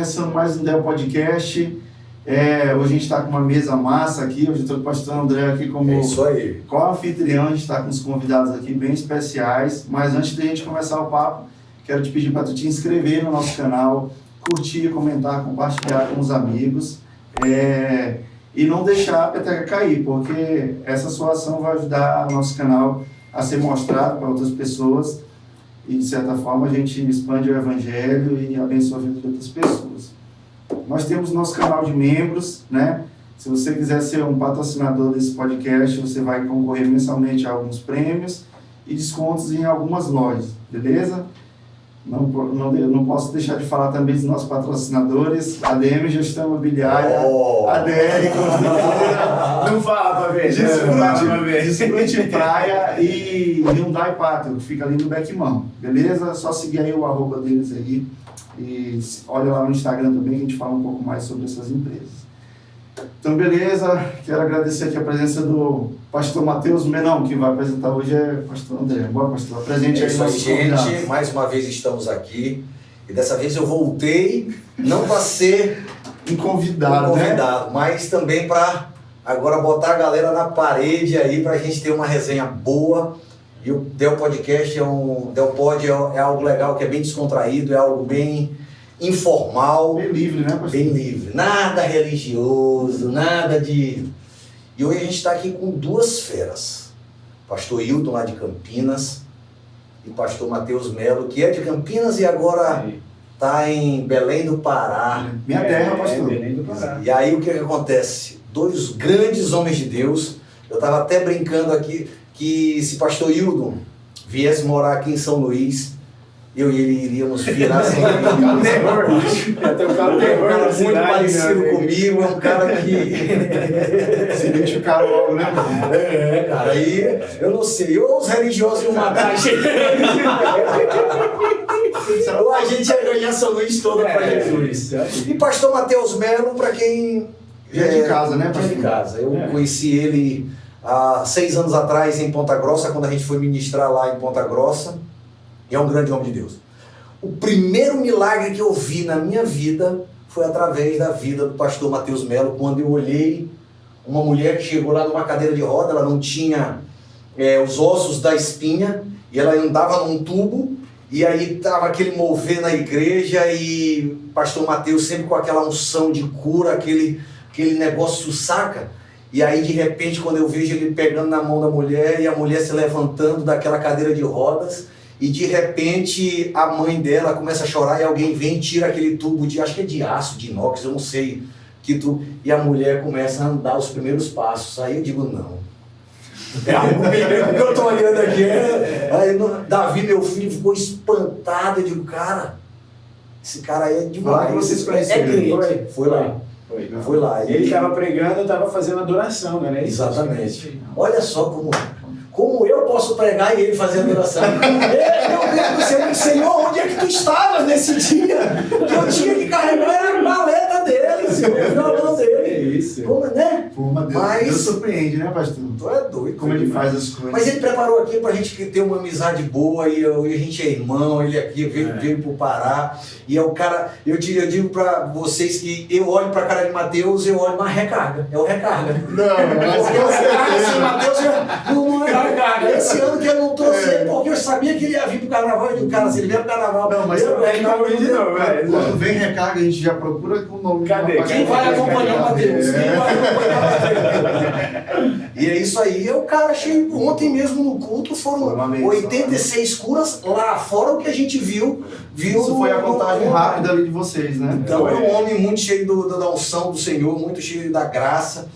começando mais um Del Podcast. Hoje a gente está com uma mesa massa aqui. Hoje eu estou com o pastor André aqui como co-anfitrião. A gente está com os convidados aqui bem especiais. Mas antes de a gente começar o papo, quero te pedir para tu te inscrever no nosso canal, curtir, comentar, compartilhar com os amigos. E não deixar a peteca cair, porque essa sua ação vai ajudar o nosso canal a ser mostrado para outras pessoas e, de certa forma, a gente expande o evangelho e abençoa a vida de outras pessoas. Nós temos nosso canal de membros, né? Se você quiser ser um patrocinador desse podcast, você vai concorrer mensalmente a alguns prêmios e descontos em algumas lojas, beleza? Não posso deixar de falar também dos nossos patrocinadores, ADM Gestão Imobiliária, ADR Construtora, não fala pra ver, Desfrute Praia e Hyundai Pátio, que fica ali no Beckmão, beleza? Só seguir aí o @ deles aí e olha lá no Instagram também que a gente fala um pouco mais sobre essas empresas. Então, beleza, quero agradecer aqui a presença do pastor Matheus Menão, que vai apresentar hoje é o pastor André. Boa, pastor, apresente aí nossos convidados. Gente, mais uma vez estamos aqui, e dessa vez eu voltei, não para ser um convidado, né? Mas também para agora botar a galera na parede aí, para a gente ter uma resenha boa. E o Del Podcast Del Pod é algo legal, que é bem descontraído, é algo bem informal. Bem livre, né, pastor? Bem livre. Nada religioso, nada de... E hoje a gente está aqui com duas feras. Pastor Hilton, lá de Campinas, e pastor Matheus Melo, que é de Campinas e agora está em Belém do Pará. Minha terra, pastor. Belém do Pará. E aí o que acontece? Dois grandes homens de Deus. Eu estava até brincando aqui que se pastor Hilton viesse morar aqui em São Luís, eu e ele iríamos virar assim. É um cara muito parecido comigo, é um cara que... Se identificar logo, né? Cara, aí eu não sei, ou os religiosos iam matar a gente, ou a gente ia ganhar São Luís toda para Jesus. E pastor Matheus Melo, para quem... Já de casa, né, pastor? De casa. Eu conheci ele há 6 anos atrás em Ponta Grossa, quando a gente foi ministrar lá em Ponta Grossa. E é um grande homem de Deus. O primeiro milagre que eu vi na minha vida foi através da vida do pastor Matheus Melo, quando eu olhei uma mulher que chegou lá numa cadeira de roda, ela não tinha os ossos da espinha, e ela andava num tubo, e aí estava aquele mover na igreja, e pastor Matheus sempre com aquela unção de cura, aquele negócio saca. E aí, de repente, quando eu vejo ele pegando na mão da mulher, e a mulher se levantando daquela cadeira de rodas, e de repente a mãe dela começa a chorar e alguém vem e tira aquele tubo de, acho que é de aço, de inox, eu não sei que tubo, e a mulher começa a andar os primeiros passos. Aí eu digo, não. Eu tô olhando aqui, aí Davi, meu filho, ficou espantado. Eu digo, cara, esse cara aí é demais. Lá que vocês conheceram. Crente. Foi lá. Ele estava pregando, eu estava fazendo adoração, não é isso? Exatamente. Olha só como eu posso pregar e ele fazer adoração. Meu Deus do céu, Senhor, onde é que tu estavas nesse dia? Que eu tinha que carregar era a maleta dele, Senhor, o violão dele. Isso. Como, né? Deus surpreende, né, pastor? Tu é doido. Como ele faz as coisas. Mas ele preparou aqui pra gente ter uma amizade boa, e a gente é irmão, ele aqui veio pro Pará. E é o cara, eu digo pra vocês que eu olho pra cara de Matheus, eu olho na recarga. É o recarga. Não, mas Matheus não é recarga. Esse ano que eu não trouxe ele, porque eu sabia que ele ia vir pro carnaval, e o cara, se ele vier pro carnaval, não, mas não vem de novo, velho. Quando vem recarga, a gente já procura com o nome. Cadê? Quem vai acompanhar o Matheus? E é isso aí, o cara cheio. Ontem mesmo no culto foram 86 curas, lá fora o que a gente viu. Isso foi a contagem rápida ali de vocês, né? Então é um homem muito cheio da unção do Senhor, muito cheio da graça.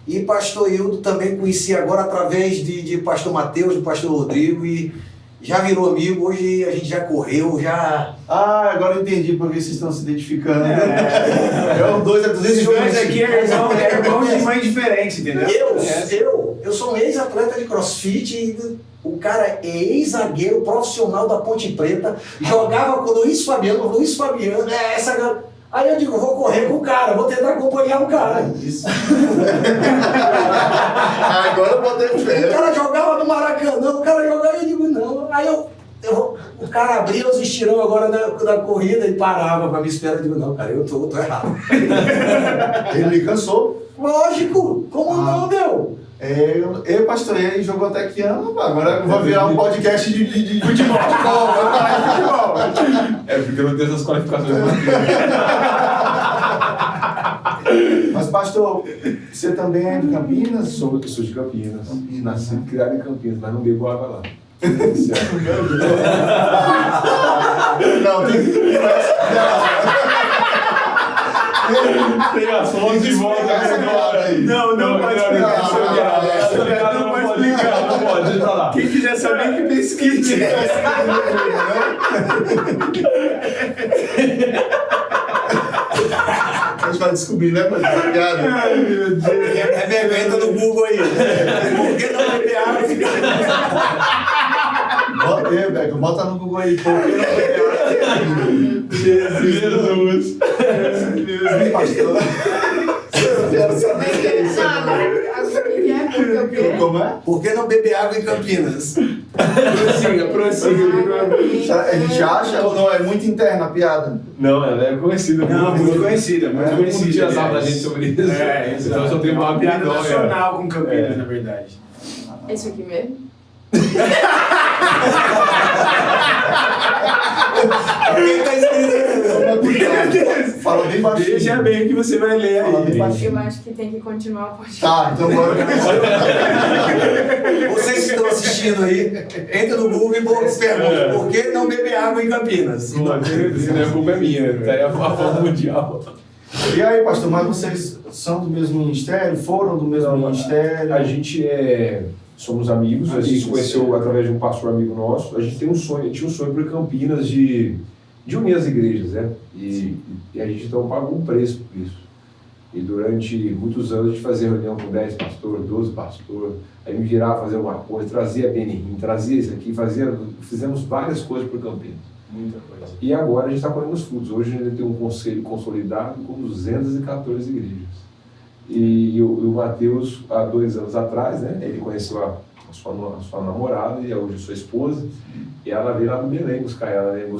E pastor Hildo também conheci agora através de pastor Matheus, do pastor Rodrigo, e já virou amigo. Hoje a gente já correu, já... Ah, agora eu entendi porque vocês estão se identificando. Esses dois aqui é irmãos de mãe diferente, entendeu? Eu sou um ex-atleta de crossfit, e o cara é ex-zagueiro profissional da Ponte Preta, jogava com o Luiz Fabiano, Aí eu digo, vou correr com o cara, vou tentar acompanhar o cara. Isso. Agora eu botei fé. O cara jogava no Maracanã, o cara jogava, e eu digo, não. Aí O cara abria os estirão agora da corrida e parava pra me esperar. Eu digo, não, cara, eu tô errado. Ele lhe cansou? Lógico! Como não, meu? Pastor, ele jogou até que ano, agora vai virar um podcast de futebol. Vai falar de futebol. Porque eu não tenho essas qualificações. Mas, pastor, você também é de Campinas? Sou de Campinas. Campinas. Nasci e criado em Campinas, mas não bebo água lá. Não, tem que... Tem as fontes de volta agora aí. Não pode explicar. Não pode explicar, não pode, deixa eu falar. Quem quiser saber que pesquise. A gente vai descobrir, né, pai? Ai, meu Deus. Entra no Google aí. Por que não beber água? Bota no Google aí. Por que não beber água? Jesus. Pastor. Eu quero saber o que é isso. Como é? Por que não beber água em Campinas? Prossiga. A gente acha ou não? É muito interna a piada. Não, ela é conhecida. Muito conhecida. Todo mundo tinha sabe da gente sobre isso. Então eu só tenho uma piada piada nacional com Campinas, na verdade. É isso aqui mesmo? Quem tá escrito aí? Fala bem baixinho. Veja bem o que você vai ler Fala bem aí. baixinho. Eu acho que tem que continuar o podcast. Tá, então bora. Vocês que estão assistindo aí, entra no Google e pergunta por que não beber água em Campinas? Se não é culpa minha, é a fama mundial. E aí, pastor, mas vocês são do mesmo ministério? Foram do mesmo ministério? A gente somos amigos, a gente se conheceu através de um pastor amigo nosso. A gente tinha um sonho para Campinas de unir as igrejas, né? E a gente então pagou um preço por isso. E durante muitos anos a gente fazia reunião com 10 pastores, 12 pastores, aí me virava fazer uma coisa, trazia BNRIM, trazia isso aqui, fizemos várias coisas por Campinas. Muita coisa. E agora a gente está colhendo os frutos. Hoje a gente tem um conselho consolidado com 214 igrejas. E o Mateus, há 2 anos atrás, né, ele conheceu a sua namorada e hoje a sua esposa, e ela veio lá do Belém buscar ela, né? Aí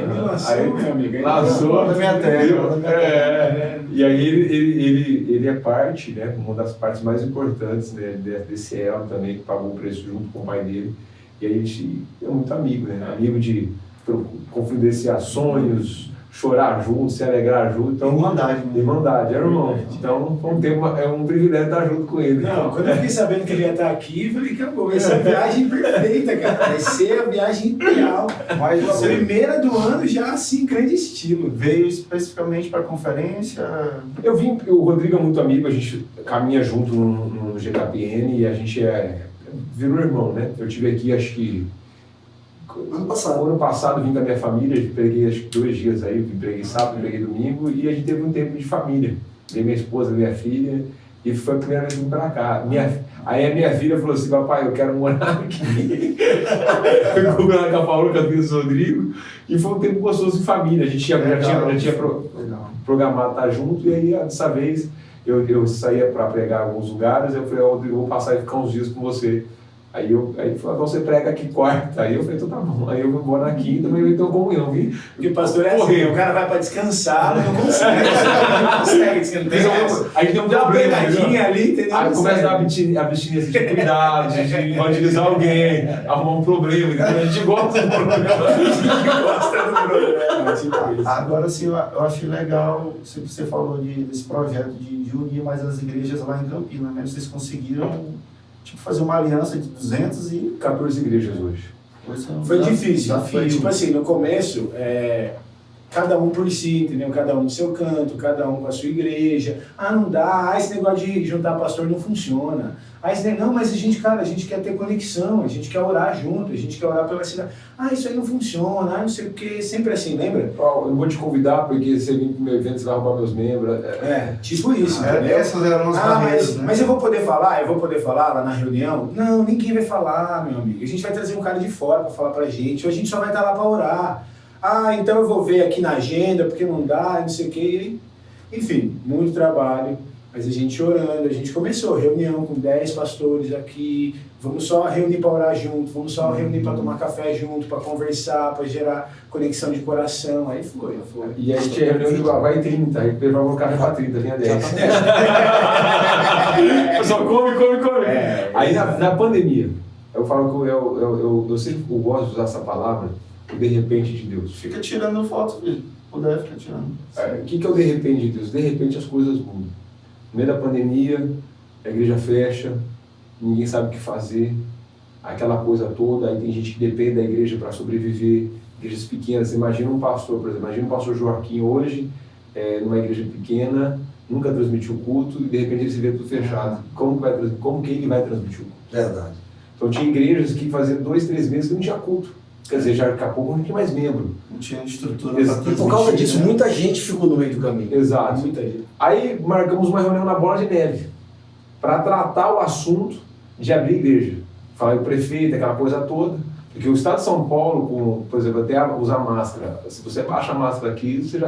me lançou, meu amigo. Lançou na minha terra. E aí ele é parte, né, uma das partes mais importantes, né, desse elo também, que pagou o preço junto com o pai dele. E aí a gente é muito amigo, né? Amigo de confidenciar sonhos, chorar junto, se alegrar junto. Então, Irmandade, era irmão. Então, foi um privilégio estar junto com ele. Não, quando eu fiquei sabendo que ele ia estar aqui, eu falei, acabou, vai ser a viagem perfeita, cara. Vai ser a viagem ideal. Mas A primeira do ano já assim, grande estilo. veio especificamente para a conferência? O Rodrigo é muito amigo, a gente caminha junto no GKPN e a gente virou irmão, né? Eu tive aqui, acho que ano passado vim da minha família, preguei acho que 2 dias aí, preguei sábado, preguei domingo, e a gente teve um tempo de família. Veio minha esposa, minha filha, e foi a primeira vez que vim pra cá. Aí a minha filha falou assim, papai, eu quero morar aqui. Eu fui com a Paula, com a filha do Rodrigo, e foi um tempo gostoso de família. A gente já tinha programado estar junto, e aí dessa vez eu saía para pregar em alguns lugares, eu falei, Rodrigo, eu vou passar e ficar uns dias com você. Aí ele falou, você prega aqui quarta. Aí eu falei, então tá bom. Aí eu vou embora na quinta, mas eu então comunhão, viu? Porque o pastor é assim, o cara vai pra descansar, mas não consegue. Não consegue descansar. Aí tem um Dá uma problema, pegadinha ali, entendeu? Aí começa a dar abstinência de cuidado, de evangelizar alguém, arrumar um problema, entendeu? A gente gosta do problema. Agora sim, eu achei legal, você falou desse projeto de unir mais as igrejas lá em Campinas, né? Vocês conseguiram fazer uma aliança de 214 igrejas hoje. Foi difícil. Foi tipo assim, no começo, cada um por si, entendeu? Cada um no seu canto, cada um com a sua igreja. Não dá, esse negócio de juntar pastor não funciona. Não, mas a gente quer ter conexão, a gente quer orar junto, a gente quer orar pela cidade. Isso aí não funciona, não sei o que, sempre assim, lembra? Eu não vou te convidar porque você vem pro meu evento, você vai roubar meus membros. Tipo isso, entendeu? Essas eram as barreiras, né? Mas eu vou poder falar lá na reunião? Não, ninguém vai falar, meu amigo. A gente vai trazer um cara de fora para falar pra gente, ou a gente só vai estar lá para orar. Então eu vou ver aqui na agenda, porque não dá, não sei o que. Enfim, muito trabalho. Mas a gente orando, a gente começou reunião com 10 pastores aqui, vamos só reunir para orar junto, vamos só reunir para tomar café junto, para conversar, para gerar conexão de coração. Aí foi. E aí tinha reunião de vai 30, aí pegava o café para 30, vinha 10. Só come. Aí na pandemia, eu falo que eu sempre gosto de usar essa palavra, o de repente de Deus. Fica tirando foto, filho. Puder, fica tirando. O que é o de repente de Deus? De repente as coisas mudam. No meio da pandemia, a igreja fecha, ninguém sabe o que fazer, aquela coisa toda, aí tem gente que depende da igreja para sobreviver, igrejas pequenas. Imagina um pastor, por exemplo, imagina o pastor Joaquim hoje, numa igreja pequena, nunca transmitiu culto, e de repente ele se vê tudo fechado. Como que ele vai transmitir o culto? Verdade. Então tinha igrejas que faziam 2, 3 meses que não tinha culto. Quer dizer, já daqui a pouco não tinha mais membro. Não tinha estrutura. E por causa disso, muita gente ficou no meio do caminho. Exato. Muita gente. Aí marcamos uma reunião na Bola de Neve para tratar o assunto de abrir igreja. Falar com o prefeito, aquela coisa toda. Porque o Estado de São Paulo, por exemplo, até usar máscara. Se você baixa a máscara aqui, você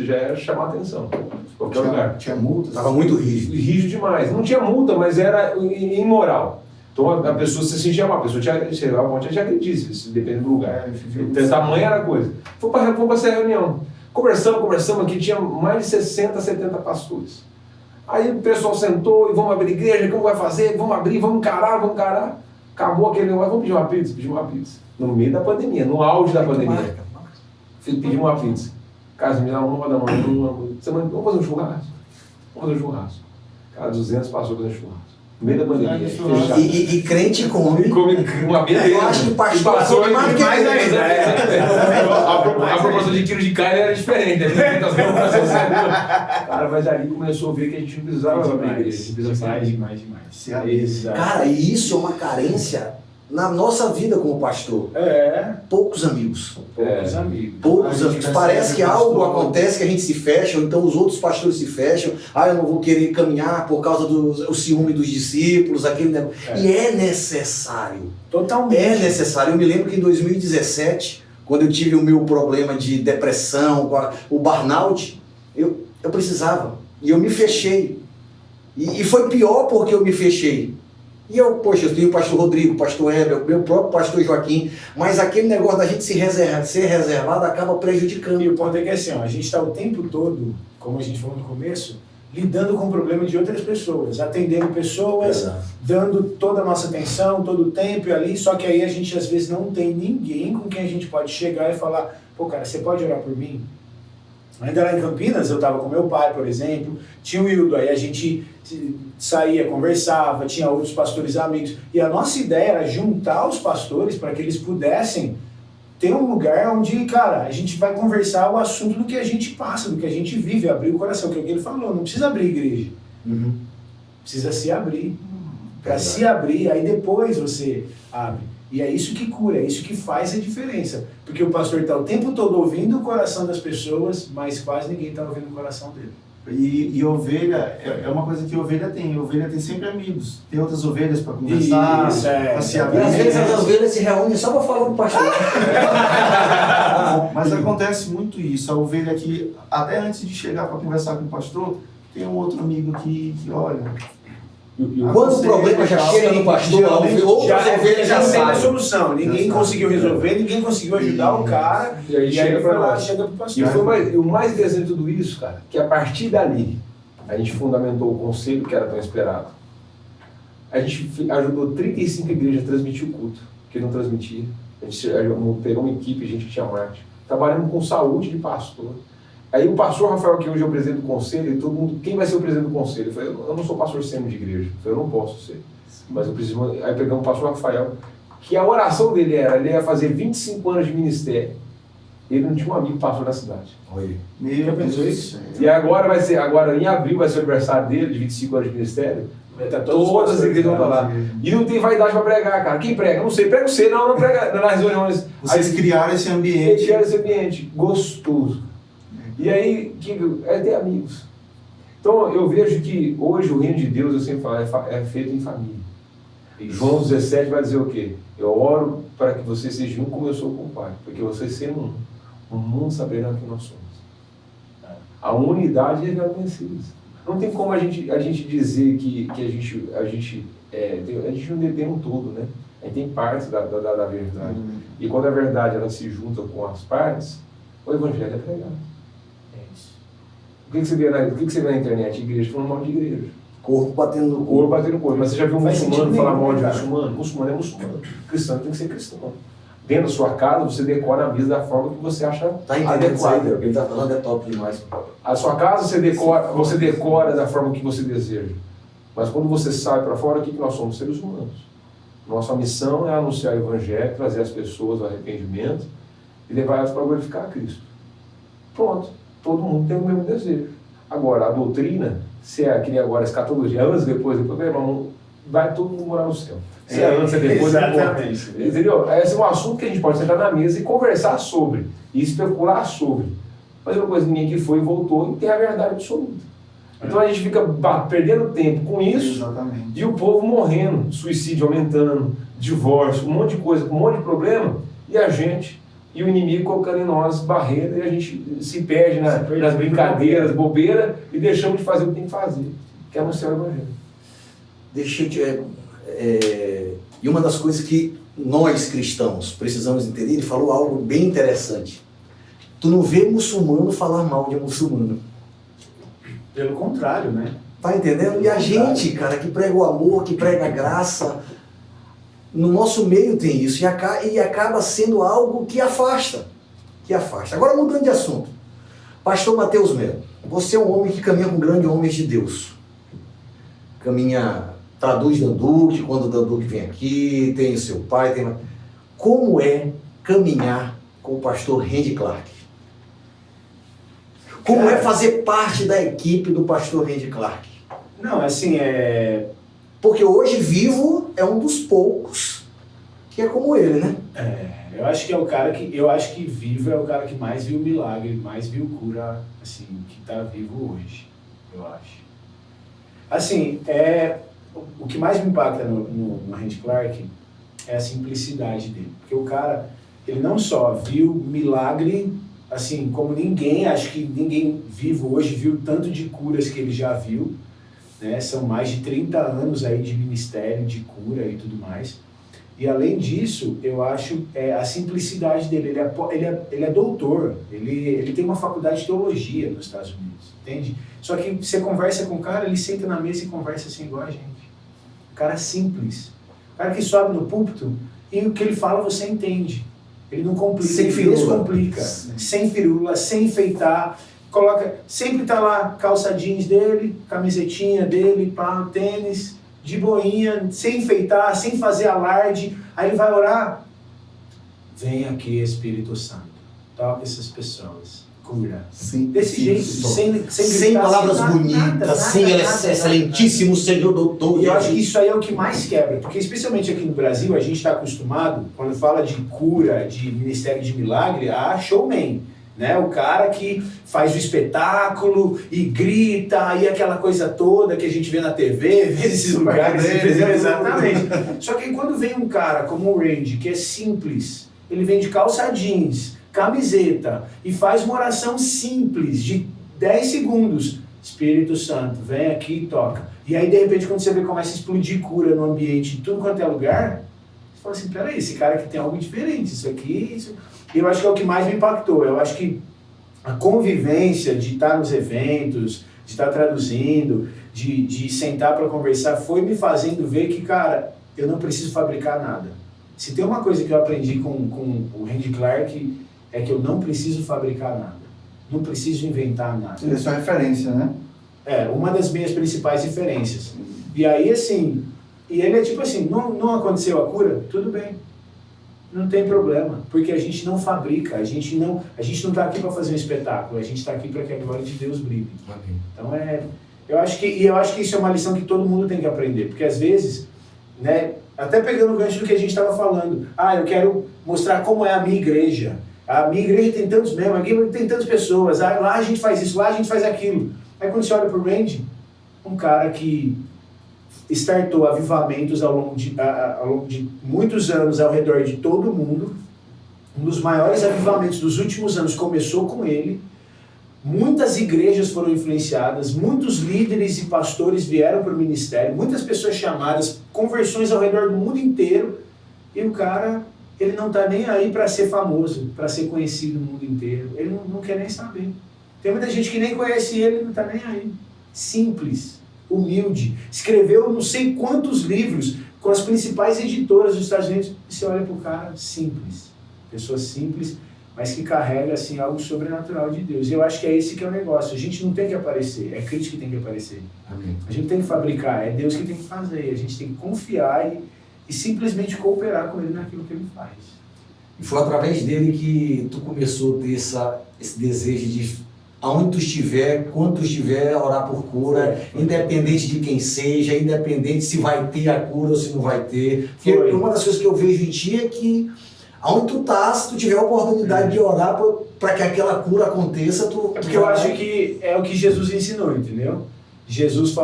já ia chamar atenção. Em qualquer lugar. Tinha multa. Estava muito rígido. Rígido demais. Não tinha multa, mas era imoral. Então a pessoa se sentia mal, a pessoa tinha agredisse, dependendo do lugar. O tamanho era a coisa. Fomos para essa reunião. Conversamos aqui, tinha mais de 60, 70 pastores. Aí o pessoal sentou e vamos abrir igreja, como vai fazer? Vamos abrir, vamos encarar. Acabou aquele negócio, vamos pedir uma pizza. No meio da pandemia, no auge da pandemia. Pedimos uma pizza. Cara, me dá uma da manhã, vamos fazer um churrasco. Cara, 200 pastores fazendo churrasco. No meio da pandemia. E crente come. Come uma beleza. Eu acho que o pastor come mais ainda. A proporção de quilo de carne era diferente. Cara, mas ali começou a ver que a gente não precisava abrir igreja. Demais. Cara, e isso é uma carência na nossa vida como pastor. Poucos amigos. Poucos amigos. Parece que algo acontece que a gente se fecha, ou então os outros pastores se fecham. Eu não vou querer caminhar por causa do ciúme dos discípulos, aquele negócio. E é necessário. Totalmente. É necessário. Eu me lembro que em 2017, quando eu tive o meu problema de depressão, o burnout, eu precisava. E eu me fechei. E foi pior porque eu me fechei. E eu tenho o pastor Rodrigo, o pastor Heber, o meu próprio pastor Joaquim, mas aquele negócio da gente ser reservado acaba prejudicando. E o ponto é que assim, a gente está o tempo todo, como a gente falou no começo, lidando com o problema de outras pessoas, atendendo pessoas, dando toda a nossa atenção, todo o tempo ali, só que aí a gente às vezes não tem ninguém com quem a gente pode chegar e falar, pô cara, você pode orar por mim? Ainda lá em Campinas, eu estava com meu pai, por exemplo, tinha o Hildo, aí a gente saía, conversava, tinha outros pastores amigos, e a nossa ideia era juntar os pastores para que eles pudessem ter um lugar onde, cara, a gente vai conversar o assunto do que a gente passa, do que a gente vive, abrir o coração, que é o que ele falou, não precisa abrir igreja, precisa se abrir, para se abrir, aí depois você abre. E é isso que cura, é isso que faz a diferença. Porque o pastor está o tempo todo ouvindo o coração das pessoas, mas quase ninguém está ouvindo o coração dele. E ovelha é uma coisa que ovelha tem. Ovelha tem sempre amigos. Tem outras ovelhas para conversar, para se abrir. E às vezes as ovelhas se reúnem só para falar do pastor. Mas acontece muito isso. A ovelha que, até antes de chegar para conversar com o pastor, tem um outro amigo que olha... Quando o problema já chega no pastor, outras ovelhas já tem a sabem. solução. Ninguém conseguiu resolver, ninguém conseguiu ajudar o cara. E aí chega para lá, chega pro pastor. E o mais interessante de tudo isso, cara, que a partir dali, a gente fundamentou o conselho que era tão esperado. A gente ajudou 35 igrejas a transmitir o culto, que não transmitia. A gente pegou uma equipe, gente que tinha marketing. Trabalhando com saúde de pastor. Aí o pastor Rafael, que hoje é o presidente do conselho, e todo mundo, quem vai ser o presidente do conselho? Eu falei, eu não sou pastor sênior de igreja, eu não posso ser. Mas eu preciso. Aí pegamos o pastor Rafael, que a oração dele era, ele ia fazer 25 anos de ministério. Ele não tinha um amigo pastor na cidade. Meu Deus. E agora em abril vai ser o aniversário dele, de 25 anos de ministério. Todas as igrejas vão estar lá. E não tem vaidade para pregar, cara. Quem prega? Não sei, prega você, não prega nas reuniões. Vocês criaram esse ambiente. Criaram esse ambiente gostoso. E aí, é ter amigos. Então, eu vejo que hoje o reino de Deus, eu sempre falo, é feito em família. João 17 vai dizer o quê? Eu oro para que vocês sejam um como eu sou com o Pai. Porque vocês sendo um, o mundo saberá quem nós somos. A unidade é vencida. Não tem como a gente dizer que a gente não tem um todo, né? A gente tem partes da verdade. E quando a verdade ela se junta com as partes, o evangelho é pregado. É isso. O que você vê na internet? Igreja falando mal de igreja. Corpo batendo no corpo. Corpo batendo no corpo. Mas você já viu um Faz muçulmano sentido falar mal de nenhum, cara. muçulmano? Muçulmano é muçulmano. Cristão tem que ser cristão. Dentro da sua casa, você decora a mesa da forma que você acha Tá entendendo isso aí, adequada. o que ele tá falando é top demais. A sua casa você decora da forma que você deseja. Mas quando você sai para fora, o que nós somos? Seres humanos. Nossa missão é anunciar o evangelho, trazer as pessoas ao arrependimento e levar elas para glorificar a Cristo. Pronto. Todo mundo tem o mesmo desejo. Agora, a doutrina, se é que nem agora a escatologia, anos depois, vai todo mundo morar no céu. Se é antes, é depois, exatamente. Entendeu? Esse é um assunto que a gente pode sentar na mesa e conversar sobre, e especular sobre. Mas uma coisa que ninguém que foi e voltou e tem a verdade absoluta. Então a gente fica perdendo tempo com isso. Exatamente. E o povo morrendo, suicídio aumentando, divórcio, um monte de coisa, um monte de problema, e a gente, e o inimigo colocando em nós barreiras, e a gente se perde nas brincadeiras, bobeira, e deixamos de fazer o que tem que fazer, que é anunciar o evangelho. Deixa eu te... E uma das coisas que nós cristãos precisamos entender, ele falou algo bem interessante. Tu não vê muçulmano falar mal de muçulmano. Pelo contrário, né? Tá entendendo? E a gente, cara, que prega o amor, que prega a graça, no nosso meio tem isso, e acaba sendo algo que afasta. Agora, mudando de assunto. Pastor Mateus Melo, você é um homem que caminha com grandes homens de Deus. Traduz Danduque, quando o Danduque vem aqui, tem o seu pai, Como é caminhar com o pastor Randy Clark? Como é fazer parte da equipe do pastor Randy Clark? Não, assim, Porque hoje Vivo é um dos poucos que é como ele, né? Eu acho que é o cara que... Eu acho que Vivo é o cara que mais viu milagre, mais viu cura, assim, que tá vivo hoje, eu acho. Assim, o que mais me impacta no Randy Clark é a simplicidade dele. Porque o cara, ele não só viu milagre, assim, como ninguém, acho que ninguém vivo hoje viu tanto de curas que ele já viu, né? São mais de 30 anos aí de ministério, de cura e tudo mais. E além disso, eu acho a simplicidade dele. Ele é doutor, ele tem uma faculdade de teologia nos Estados Unidos, entende? Só que você conversa com o cara, ele senta na mesa e conversa assim igual a gente. O cara simples. O cara que sobe no púlpito e o que ele fala você entende. Ele não complica, sem ele descomplica. Sem firula, sem enfeitar. Sempre tá lá calça jeans dele, camisetinha dele, pá, tênis, de boinha, sem enfeitar, sem fazer alarde. Aí ele vai orar. Vem aqui, Espírito Santo. Toca essas pessoas. Cura. Sim, desse jeito, sem palavras bonitas, sem excelentíssimo Senhor doutor. E eu acho que isso aí é o que mais quebra, porque especialmente aqui no Brasil, a gente está acostumado, quando fala de cura, de ministério de milagre, a showman, né? O cara que faz o espetáculo e grita, e aquela coisa toda que a gente vê na TV, vê nesses lugares, exatamente. Só que quando vem um cara como o Randy, que é simples, ele vem de calça jeans, camiseta, e faz uma oração simples, de 10 segundos. Espírito Santo, vem aqui e toca. E aí, de repente, quando você vê começa a explodir cura no ambiente, em tudo quanto é lugar, você fala assim, peraí, esse cara aqui tem algo diferente, isso aqui... E eu acho que é o que mais me impactou. Eu acho que a convivência de estar nos eventos, de estar traduzindo, de sentar para conversar, foi me fazendo ver que, cara, eu não preciso fabricar nada. Se tem uma coisa que eu aprendi com o Randy Clark, é que eu não preciso fabricar nada. Não preciso inventar nada. Ele é sua referência, né? Uma das minhas principais referências. E aí, assim, e ele é tipo assim, não aconteceu a cura? Tudo bem. Não tem problema, porque a gente não fabrica, a gente não está aqui para fazer um espetáculo, a gente está aqui para que a glória de Deus brilhe. Amém. Então eu acho que isso é uma lição que todo mundo tem que aprender, porque às vezes, né, até pegando o gancho do que a gente estava falando, eu quero mostrar como é a minha igreja. A minha igreja tem tantos membros, aqui tem tantas pessoas, lá a gente faz isso, lá a gente faz aquilo. Aí quando você olha para o Randy, um cara que startou avivamentos ao longo de muitos anos ao redor de todo mundo, um dos maiores avivamentos dos últimos anos começou com ele, Muitas igrejas foram influenciadas, muitos líderes e pastores vieram para o ministério, muitas pessoas chamadas, conversões ao redor do mundo inteiro, e o cara, ele não está nem aí para ser famoso, para ser conhecido no mundo inteiro. Ele não quer nem saber. Tem muita gente que nem conhece ele e não está nem aí. Simples, humilde, escreveu não sei quantos livros com as principais editoras dos Estados Unidos, e você olha para o cara, simples, pessoa simples, mas que carrega assim, algo sobrenatural de Deus. E eu acho que é esse que é o negócio. A gente não tem que aparecer, é Cristo que tem que aparecer. Amém. A gente não tem que fabricar, é Deus que tem que fazer. A gente tem que confiar e simplesmente cooperar com Ele naquilo que Ele faz. E foi através dele que tu começou a ter esse desejo de, aonde tu estiver, quando tu estiver, orar por cura, independente de quem seja, independente se vai ter a cura ou se não vai ter. Porque uma das coisas que eu vejo em ti é que aonde tu tá, se tu tiver a oportunidade de orar para que aquela cura aconteça, porque eu acho que é o que Jesus ensinou, entendeu? Jesus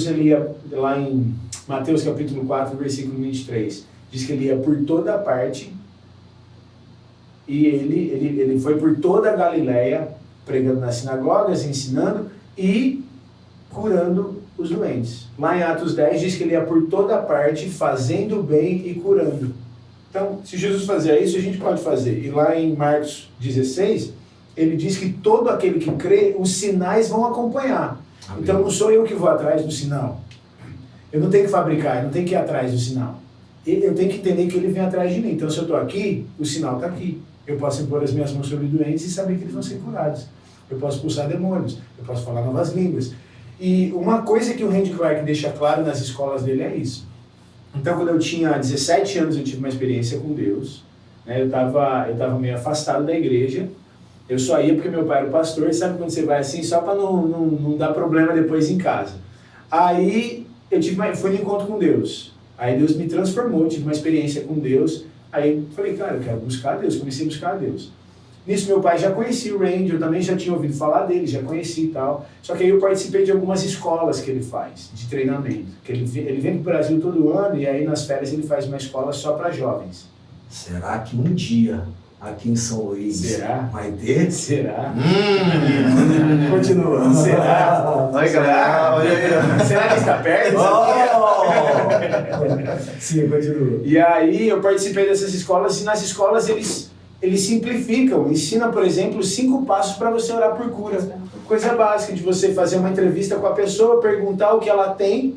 ele ia lá em Mateus capítulo 4, versículo 23, diz que ele ia por toda parte e ele foi por toda a Galileia, pregando nas sinagogas, ensinando e curando os doentes. Lá em Atos 10 diz que ele ia por toda parte, fazendo bem e curando. Então, se Jesus fazia isso, a gente pode fazer. E lá em Marcos 16, ele diz que todo aquele que crê, os sinais vão acompanhar. Amém. Então, não sou eu que vou atrás do sinal. Eu não tenho que fabricar, eu não tenho que ir atrás do sinal. Eu tenho que entender que ele vem atrás de mim. Então, se eu estou aqui, o sinal está aqui. Eu posso impor as minhas mãos sobre doentes e saber que eles vão ser curados. Eu posso expulsar demônios, eu posso falar novas línguas. E uma coisa que o Randy Clark deixa claro nas escolas dele é isso. Então, quando eu tinha 17 anos, eu tive uma experiência com Deus. Né? Eu tava meio afastado da igreja. Eu só ia porque meu pai era o pastor. E sabe quando você vai assim, só para não dar problema depois em casa. Aí, fui no encontro com Deus. Aí Deus me transformou, tive uma experiência com Deus. Aí eu falei, cara, eu quero buscar Deus. Comecei a buscar Deus. Nisso, meu pai já conhecia o Randy, eu também já tinha ouvido falar dele, já conheci e tal. Só que aí eu participei de algumas escolas que ele faz, de treinamento. Que ele vem para o Brasil todo ano e aí nas férias ele faz uma escola só para jovens. Será que um dia aqui em São Luís vai ter? Será? Continua. Será? Oi, galera. Olha aí. Será que está perto? Sim, continua. E aí eu participei dessas escolas e nas escolas eles simplificam, ensinam, por exemplo, 5 passos para você orar por cura. Coisa básica de você fazer uma entrevista com a pessoa, perguntar o que ela tem,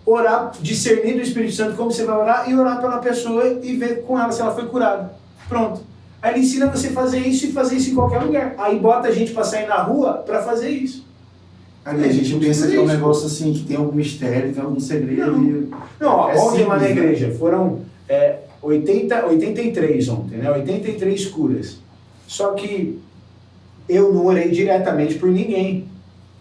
orar, discernir do Espírito Santo como você vai orar e orar pela pessoa e ver com ela se ela foi curada. Pronto. Aí ele ensina você a fazer isso e fazer isso em qualquer lugar. Aí bota a gente para sair na rua para fazer isso. Ali a gente pensa que é um negócio assim, que tem algum mistério, tem algum segredo. Não, ontem lá na simples, igreja né? foram 83 ontem, né? 83 curas. Só que eu não orei diretamente por ninguém.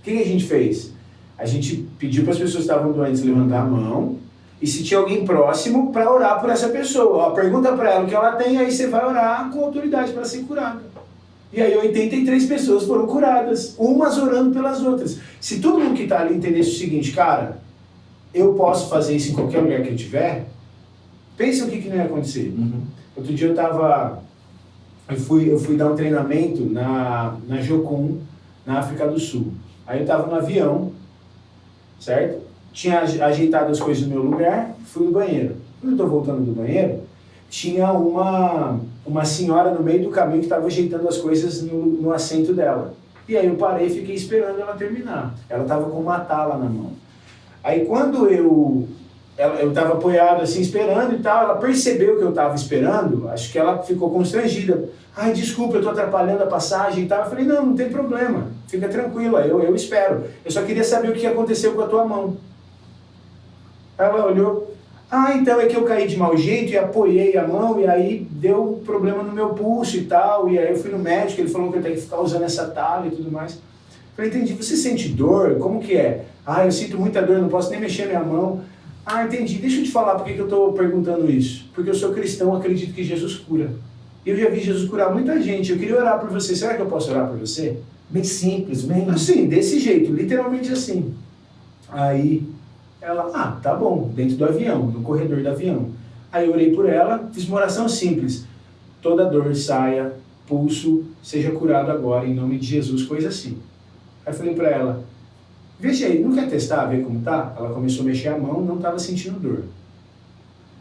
O que a gente fez? A gente pediu para as pessoas que estavam doentes levantar a mão e se tinha alguém próximo para orar por essa pessoa. Ó, pergunta para ela o que ela tem, aí você vai orar com autoridade para ser curada. E aí 83 pessoas foram curadas, umas orando pelas outras. Se todo mundo que está ali entendesse o seguinte, cara, eu posso fazer isso em qualquer lugar que eu tiver, pensa o que não ia acontecer. Outro dia eu fui dar um treinamento na Jocum, na África do Sul. Aí eu estava no avião, certo? Tinha ajeitado as coisas no meu lugar, fui no banheiro. Quando eu estou voltando do banheiro, tinha uma senhora no meio do caminho que estava ajeitando as coisas no assento dela. E aí eu parei e fiquei esperando ela terminar. Ela estava com uma tala na mão. Aí quando eu estava apoiado assim, esperando e tal, ela percebeu que eu estava esperando, acho que ela ficou constrangida. Ai, desculpa, eu estou atrapalhando a passagem e tal. Eu falei, não tem problema, fica tranquila, eu espero. Eu só queria saber o que aconteceu com a tua mão. Ela olhou, então é que eu caí de mau jeito e apoiei a mão e aí deu um problema no meu pulso e tal, e aí eu fui no médico, ele falou que eu tenho que ficar usando essa tala e tudo mais. Eu falei, entendi, você sente dor? Como que é? Eu sinto muita dor, não posso nem mexer minha mão. Entendi, deixa eu te falar por que eu estou perguntando isso. Porque eu sou cristão, acredito que Jesus cura. Eu já vi Jesus curar muita gente, eu queria orar por você, será que eu posso orar por você? Bem simples, bem... Assim, desse jeito, literalmente assim. Aí ela, tá bom, dentro do avião, no corredor do avião. Aí eu orei por ela, fiz uma oração simples. Toda dor saia, pulso seja curado agora, em nome de Jesus, coisa assim. Aí eu falei para ela, veja aí, não quer testar, ver como tá? Ela começou a mexer a mão, não estava sentindo dor.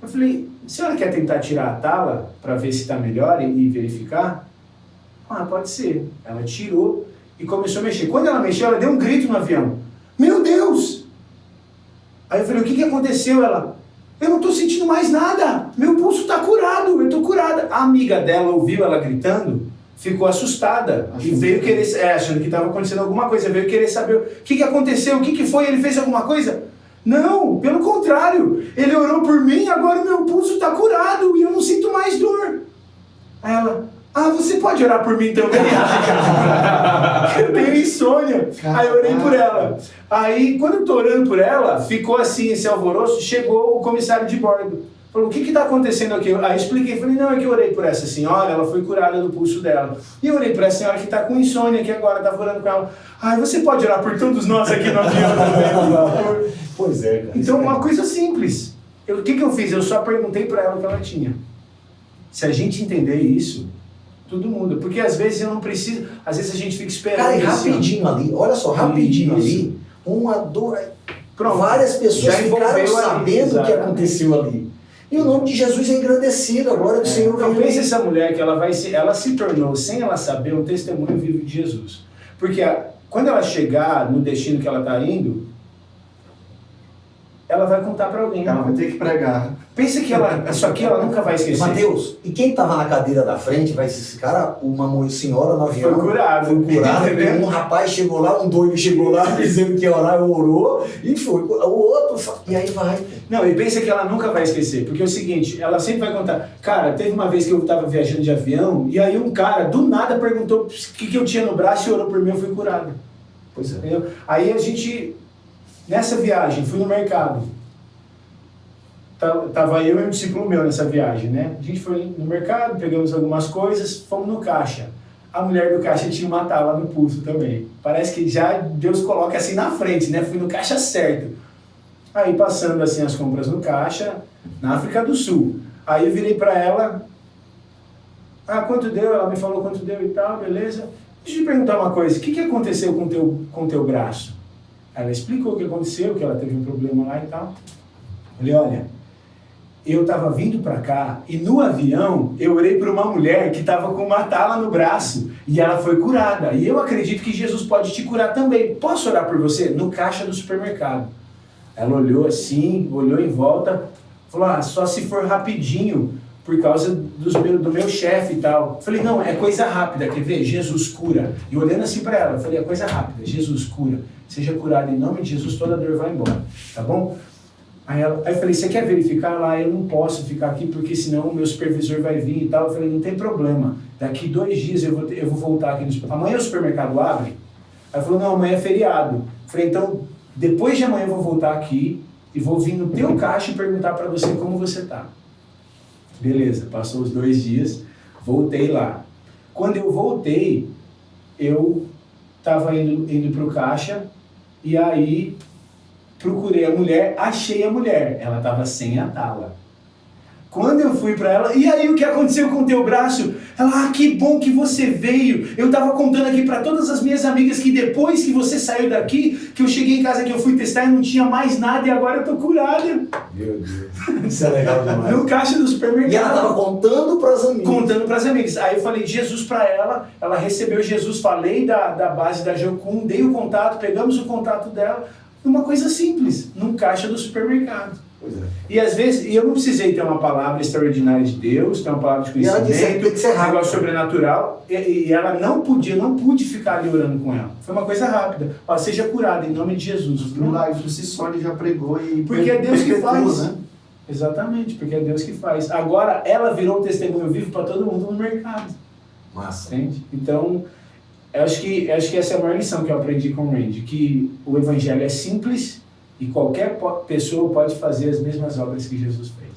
Eu falei, a senhora quer tentar tirar a tala para ver se está melhor e verificar? Ah, pode ser. Ela tirou e começou a mexer. Quando ela mexeu, ela deu um grito no avião. Meu Deus! Aí eu falei, o que aconteceu? Ela, eu não estou sentindo mais nada. Meu pulso está curado, eu estou curada. A amiga dela ouviu ela gritando, ficou assustada e veio querer, achando que estava acontecendo alguma coisa, veio querer saber o que aconteceu, o que foi, ele fez alguma coisa? Não, pelo contrário, ele orou por mim, agora o meu pulso está curado e eu não sinto mais dor. Aí ela, você pode orar por mim também? Eu tenho insônia. Aí eu orei por ela. Aí, quando eu estou orando por ela, ficou assim esse alvoroço, chegou o comissário de bordo. Falou, o que está acontecendo aqui? Aí eu expliquei, falei, não, é que eu orei por essa senhora, ela foi curada do pulso dela. E eu orei por essa senhora que está com insônia aqui agora, estava orando com ela. Você pode orar por todos nós aqui no avião também, por favor? Pois é, cara. Então, uma coisa simples. O que eu fiz? Eu só perguntei para ela o que ela tinha. Se a gente entender isso, tudo muda. Porque às vezes eu não preciso, às vezes a gente fica esperando. Cara, e rapidinho ali, olha só, rapidinho ali, uma dor. Pronto. Várias pessoas ficaram sabendo o que aconteceu ali. E o nome de Jesus é engrandecido, a glória do Senhor vem. Então pensa essa mulher que ela se tornou, sem ela saber, um testemunho vivo de Jesus. Porque quando ela chegar no destino que ela está indo, ela vai contar para alguém. Ela vai ter que pregar. Pensa que isso aqui ela nunca vai esquecer. Mateus, e quem estava na cadeira da frente, vai ser esse cara, uma senhora no avião. Foi curado. Um rapaz chegou lá, um doido chegou lá, dizendo que ia orar, orou, e foi. O outro, e aí vai. Não, e pensa que ela nunca vai esquecer, porque é o seguinte, ela sempre vai contar, cara, teve uma vez que eu estava viajando de avião, e aí um cara, do nada, perguntou o que eu tinha no braço e orou por mim, eu fui curado. Pois é. Entendeu? Aí a gente, nessa viagem, fui no mercado. Tava eu e um discípulo meu nessa viagem, né? A gente foi no mercado, pegamos algumas coisas, fomos no caixa. A mulher do caixa tinha uma tala no pulso também. Parece que já Deus coloca assim na frente, né? Fui no caixa certo. Aí passando assim as compras no caixa, na África do Sul. Aí eu virei para ela, quanto deu? Ela me falou quanto deu e tal, beleza. Deixa eu te perguntar uma coisa, o que aconteceu com teu braço? Ela explicou o que aconteceu, que ela teve um problema lá e tal. Eu falei, olha, eu estava vindo para cá e no avião eu orei por uma mulher que estava com uma tala no braço e ela foi curada. E eu acredito que Jesus pode te curar também. Posso orar por você? No caixa do supermercado. Ela olhou assim, olhou em volta, falou, só se for rapidinho, por causa do meu chefe e tal. Eu falei, não, é coisa rápida, quer ver? Jesus cura. E olhando assim para ela, eu falei, é coisa rápida, Jesus cura. Seja curado em nome de Jesus, toda dor vai embora, tá bom? Aí eu falei, você quer verificar lá? Eu não posso ficar aqui porque senão o meu supervisor vai vir e tal. Eu falei, não tem problema, daqui 2 dias eu vou voltar aqui no supermercado. Amanhã o supermercado abre? Aí ela falou, não, amanhã é feriado. Eu falei, então, depois de amanhã eu vou voltar aqui e vou vir no teu caixa e perguntar para você como você tá. Beleza, passou os 2 dias, voltei lá. Quando eu voltei, eu estava indo para o caixa e aí procurei a mulher, achei a mulher. Ela estava sem a tala. Quando eu fui para ela, e aí o que aconteceu com o teu braço? Ela, que bom que você veio. Eu estava contando aqui para todas as minhas amigas que depois que você saiu daqui, que eu cheguei em casa, que eu fui testar e não tinha mais nada e agora eu tô curada. Meu Deus, isso é legal demais. No caixa do supermercado. E ela estava contando para as amigas. Contando para as amigas. Aí eu falei Jesus para ela recebeu Jesus, falei da base da Jocum, dei o contato, pegamos o contato dela. Uma coisa simples, num caixa do supermercado. Pois é. E às vezes, eu não precisei ter uma palavra extraordinária de Deus, ter uma palavra de conhecimento, um negócio sobrenatural, e ela não pude ficar ali orando com ela. Foi uma coisa rápida. Seja curada em nome de Jesus. O milagre por si só ele já pregou e... Porque é Deus que faz. Né? Exatamente, porque é Deus que faz. Agora, ela virou um testemunho vivo para todo mundo no mercado. Massa. Entende? Então, eu acho que essa é a maior lição que eu aprendi com o Randy, que o evangelho é simples e qualquer pessoa pode fazer as mesmas obras que Jesus fez.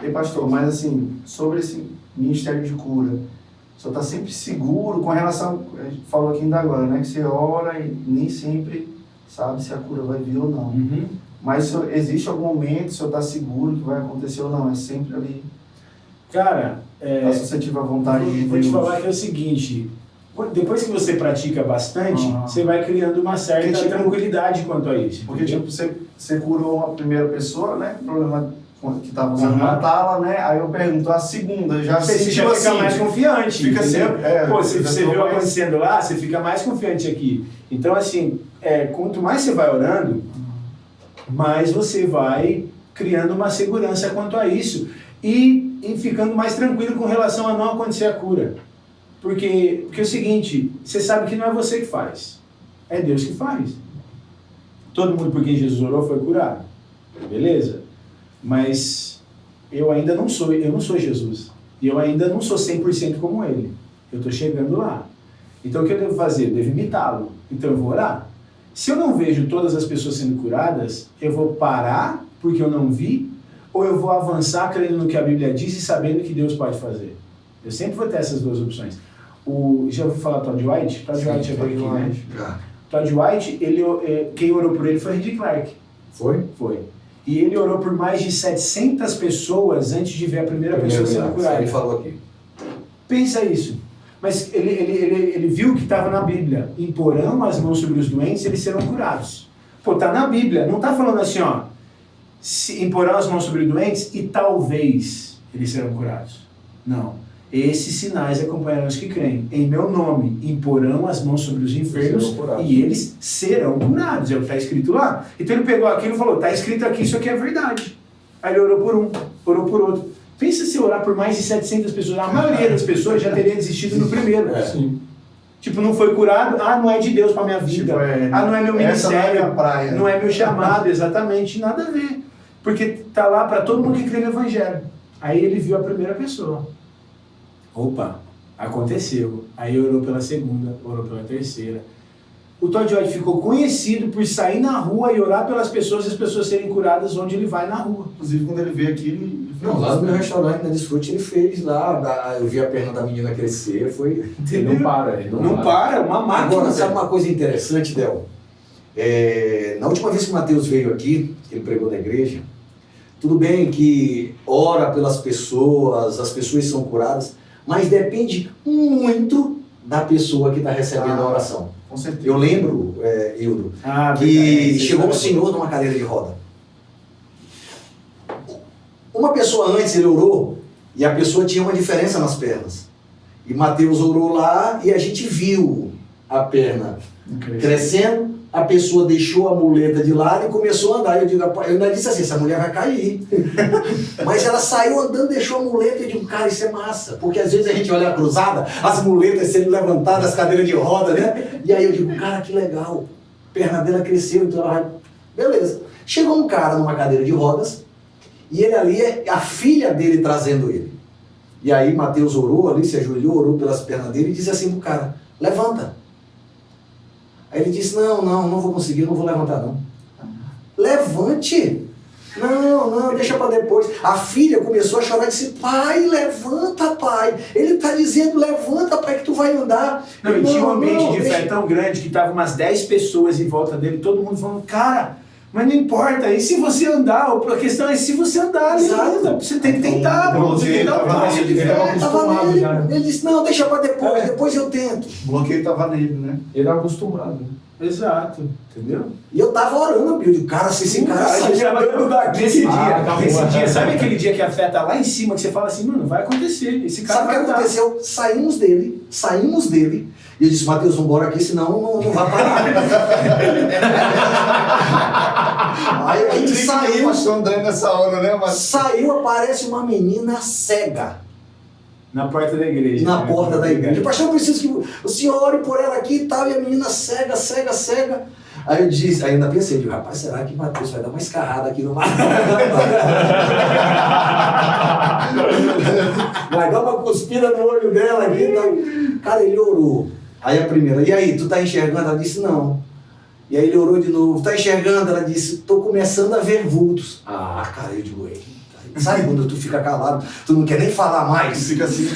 E pastor, mas assim, sobre esse ministério de cura, o senhor está sempre seguro com relação, a gente falou aqui ainda agora, né, que você ora e nem sempre sabe se a cura vai vir ou não. Uhum. Mas existe algum momento que o senhor está seguro que vai acontecer ou não? É sempre ali Cara, se você tiver vontade de vou te falar que é o seguinte, depois que você pratica bastante, você vai criando uma certa tranquilidade quanto a isso. Porque tipo, você curou uma primeira pessoa, né? Problema que estava usando uma tala, né? Aí eu pergunto, a segunda, você já fica assim, mais confiante. Fica assim, se você viu acontecendo lá, você fica mais confiante aqui. Então, assim, quanto mais você vai orando, mais você vai criando uma segurança quanto a isso. E ficando mais tranquilo com relação a não acontecer a cura. Porque é o seguinte, você sabe que não é você que faz, é Deus que faz. Todo mundo por quem Jesus orou foi curado, beleza? Mas eu não sou Jesus. E eu ainda não sou 100% como ele. Eu estou chegando lá. Então o que eu devo fazer? Eu devo imitá-lo. Então eu vou orar. Se eu não vejo todas as pessoas sendo curadas, eu vou parar porque eu não vi, ou eu vou avançar crendo no que a Bíblia diz e sabendo que Deus pode fazer. Eu sempre vou ter essas duas opções. Já ouviu falar Todd White? Todd White é aqui, né? Todd White, quem orou por ele foi Randy Clark. Foi? Foi. E ele orou por mais de 700 pessoas antes de ver a primeira pessoa sendo curada. Ele falou aqui. Pensa isso. Mas ele viu que estava na Bíblia. Imporão as mãos sobre os doentes e eles serão curados. Pô, tá na Bíblia. Não tá falando assim, ó. Imporão as mãos sobre os doentes e talvez eles serão curados. Não. Esses sinais acompanharão os que creem. Em meu nome, imporão as mãos sobre os enfermos e eles serão curados. É o que está escrito lá. Então ele pegou aquilo e falou, está escrito aqui, isso aqui é verdade. Aí ele orou por um, orou por outro. Pensa se orar por mais de 700 pessoas. A maioria das pessoas já teria desistido no primeiro. Sim. Tipo, não foi curado, não é de Deus para minha vida. Tipo, não é meu ministério, não é meu chamado, exatamente, nada a ver. Porque tá lá para todo mundo que crê no Evangelho. Aí ele viu a primeira pessoa. Opa, aconteceu. Aí orou pela segunda, orou pela terceira. O Todd White ficou conhecido por sair na rua e orar pelas pessoas e as pessoas serem curadas onde ele vai na rua. Inclusive, quando ele veio aqui, ele Não, lá no meu restaurante, na Desfrute, ele fez lá, eu vi a perna da menina crescer, foi... Ele não para, uma máquina. Agora, sabe uma coisa interessante, Del? Na última vez que o Mateus veio aqui, ele pregou na igreja, tudo bem que ora pelas pessoas, as pessoas são curadas, mas depende muito da pessoa que está recebendo a oração. Com certeza. Eu lembro, Hildo, que chegou um senhor numa cadeira de roda. Uma pessoa antes ele orou e a pessoa tinha uma diferença nas pernas. E Mateus orou lá e a gente viu a perna crescendo, a pessoa deixou a muleta de lado e começou a andar. Eu ainda disse assim, essa mulher vai cair. Mas ela saiu andando, deixou a muleta e eu digo, cara, isso é massa. Porque às vezes a gente olha a cruzada, as muletas sendo levantadas, as cadeiras de roda, né? E aí eu digo, cara, que legal. A perna dela cresceu, então ela vai... Beleza. Chegou um cara numa cadeira de rodas e ele ali, a filha dele trazendo ele. E aí Mateus orou ali, se ajoelhou, orou pelas pernas dele e disse assim pro cara, levanta. Aí ele disse, não vou conseguir, não vou levantar não. Levante! Não, deixa para depois. A filha começou a chorar e disse, pai, levanta, pai. Ele está dizendo, levanta, pai, que tu vai andar. Não, e tinha um ambiente de fé tão grande que tava umas 10 pessoas em volta dele, todo mundo falando, cara, mas não importa, e se você andar? A questão é se você andar, levanta, você tem que tentar, você tem que dar um passo de fé. Ele disse, não, deixa para depois eu tento. O bloqueio estava nele, né? Ele era acostumado. Exato, entendeu? E eu tava orando, Billy, cara, se esse cara sair andando daqui nesse dia, sabe aquele dia que a fé tá lá em cima, que você fala assim, mano, vai acontecer, esse cara vai andar. Sabe o que aconteceu? Saímos dele, e eu disse, Mateus, vamos embora aqui, senão não vai parar. Aí a gente saiu, nessa hora, né, mas... saiu, aparece uma menina cega. Na porta da igreja. Na porta da igreja. Pastor, eu preciso que o senhor ore por ela aqui e tal, e a menina cega. Aí eu disse, ainda pensei, rapaz, será que Mateus vai dar uma escarrada aqui no mar? Vai dar uma cuspida no olho dela aqui e tal. Cara, ele orou. Aí a primeira, e aí, tu tá enxergando? Ela disse, não. E aí ele orou de novo, tá enxergando? Ela disse, tô começando a ver vultos. Cara, eu digo, sabe quando tu fica calado, tu não quer nem falar mais? Fica assim,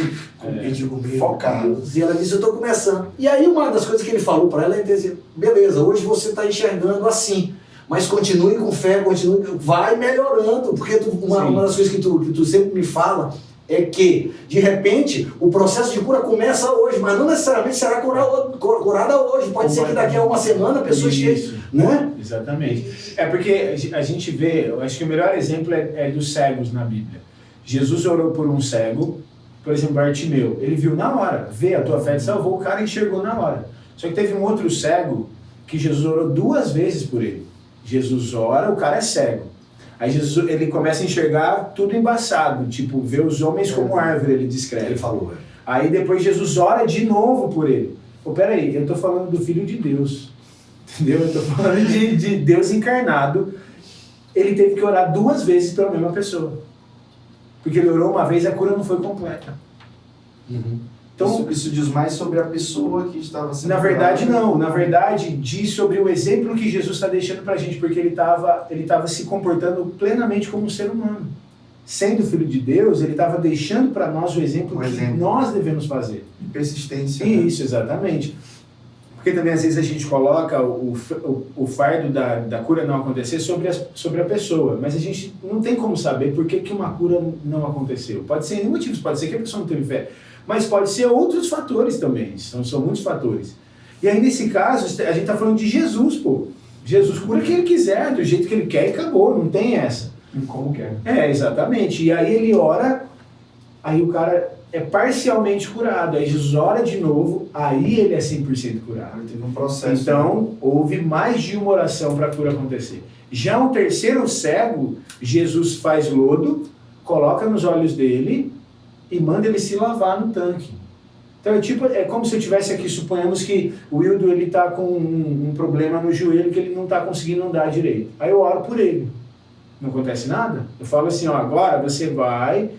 eu digo, focado. E ela disse, eu tô começando. E aí uma das coisas que ele falou para ela é dizer, beleza, hoje você tá enxergando assim, mas continue com fé, vai melhorando, porque uma das coisas que tu sempre me fala é que, de repente, o processo de cura começa hoje, mas não necessariamente será curada hoje. Pode ser que daqui a uma semana a pessoa esteja, né? Exatamente. É porque a gente vê, eu acho que o melhor exemplo é dos cegos na Bíblia. Jesus orou por um cego, por exemplo, Bartimeu. Ele viu na hora, vê, a tua fé te salvou, o cara enxergou na hora. Só que teve um outro cego que Jesus orou 2 vezes por ele. Jesus ora, o cara é cego. Aí Jesus, ele começa a enxergar tudo embaçado, tipo, vê os homens como árvore, ele descreve. Ele falou. Aí depois Jesus ora de novo por ele. Pô, peraí, eu tô falando do Filho de Deus, entendeu? Eu tô falando de Deus encarnado. Ele teve que orar 2 vezes pela mesma pessoa. Porque ele orou uma vez e a cura não foi completa. Uhum. Então, isso diz mais sobre a pessoa que estava sendo... Na verdade, não. Na verdade, diz sobre o exemplo que Jesus está deixando para a gente, porque ele estava se comportando plenamente como um ser humano. Sendo filho de Deus, ele estava deixando para nós o exemplo que nós devemos fazer. De persistência. Isso, exatamente. Porque também, às vezes, a gente coloca o fardo da cura não acontecer sobre a pessoa, mas a gente não tem como saber por que uma cura não aconteceu. Pode ser N motivos, pode ser que a pessoa não teve fé, mas pode ser outros fatores também, são muitos fatores. E aí, nesse caso, a gente está falando de Jesus, pô. Jesus cura quem ele quiser, do jeito que ele quer e acabou, não tem essa. E como quer. Exatamente. E aí ele ora, aí o cara é parcialmente curado, aí Jesus ora de novo, aí ele é 100% curado. Teve um processo. Então, houve mais de uma oração para a cura acontecer. Já o terceiro cego, Jesus faz lodo, coloca nos olhos dele e manda ele se lavar no tanque. Então é como se eu tivesse aqui, suponhamos que o Wildo está com um problema no joelho que ele não está conseguindo andar direito. Aí eu oro por ele. Não acontece nada? Eu falo assim, ó, agora você vai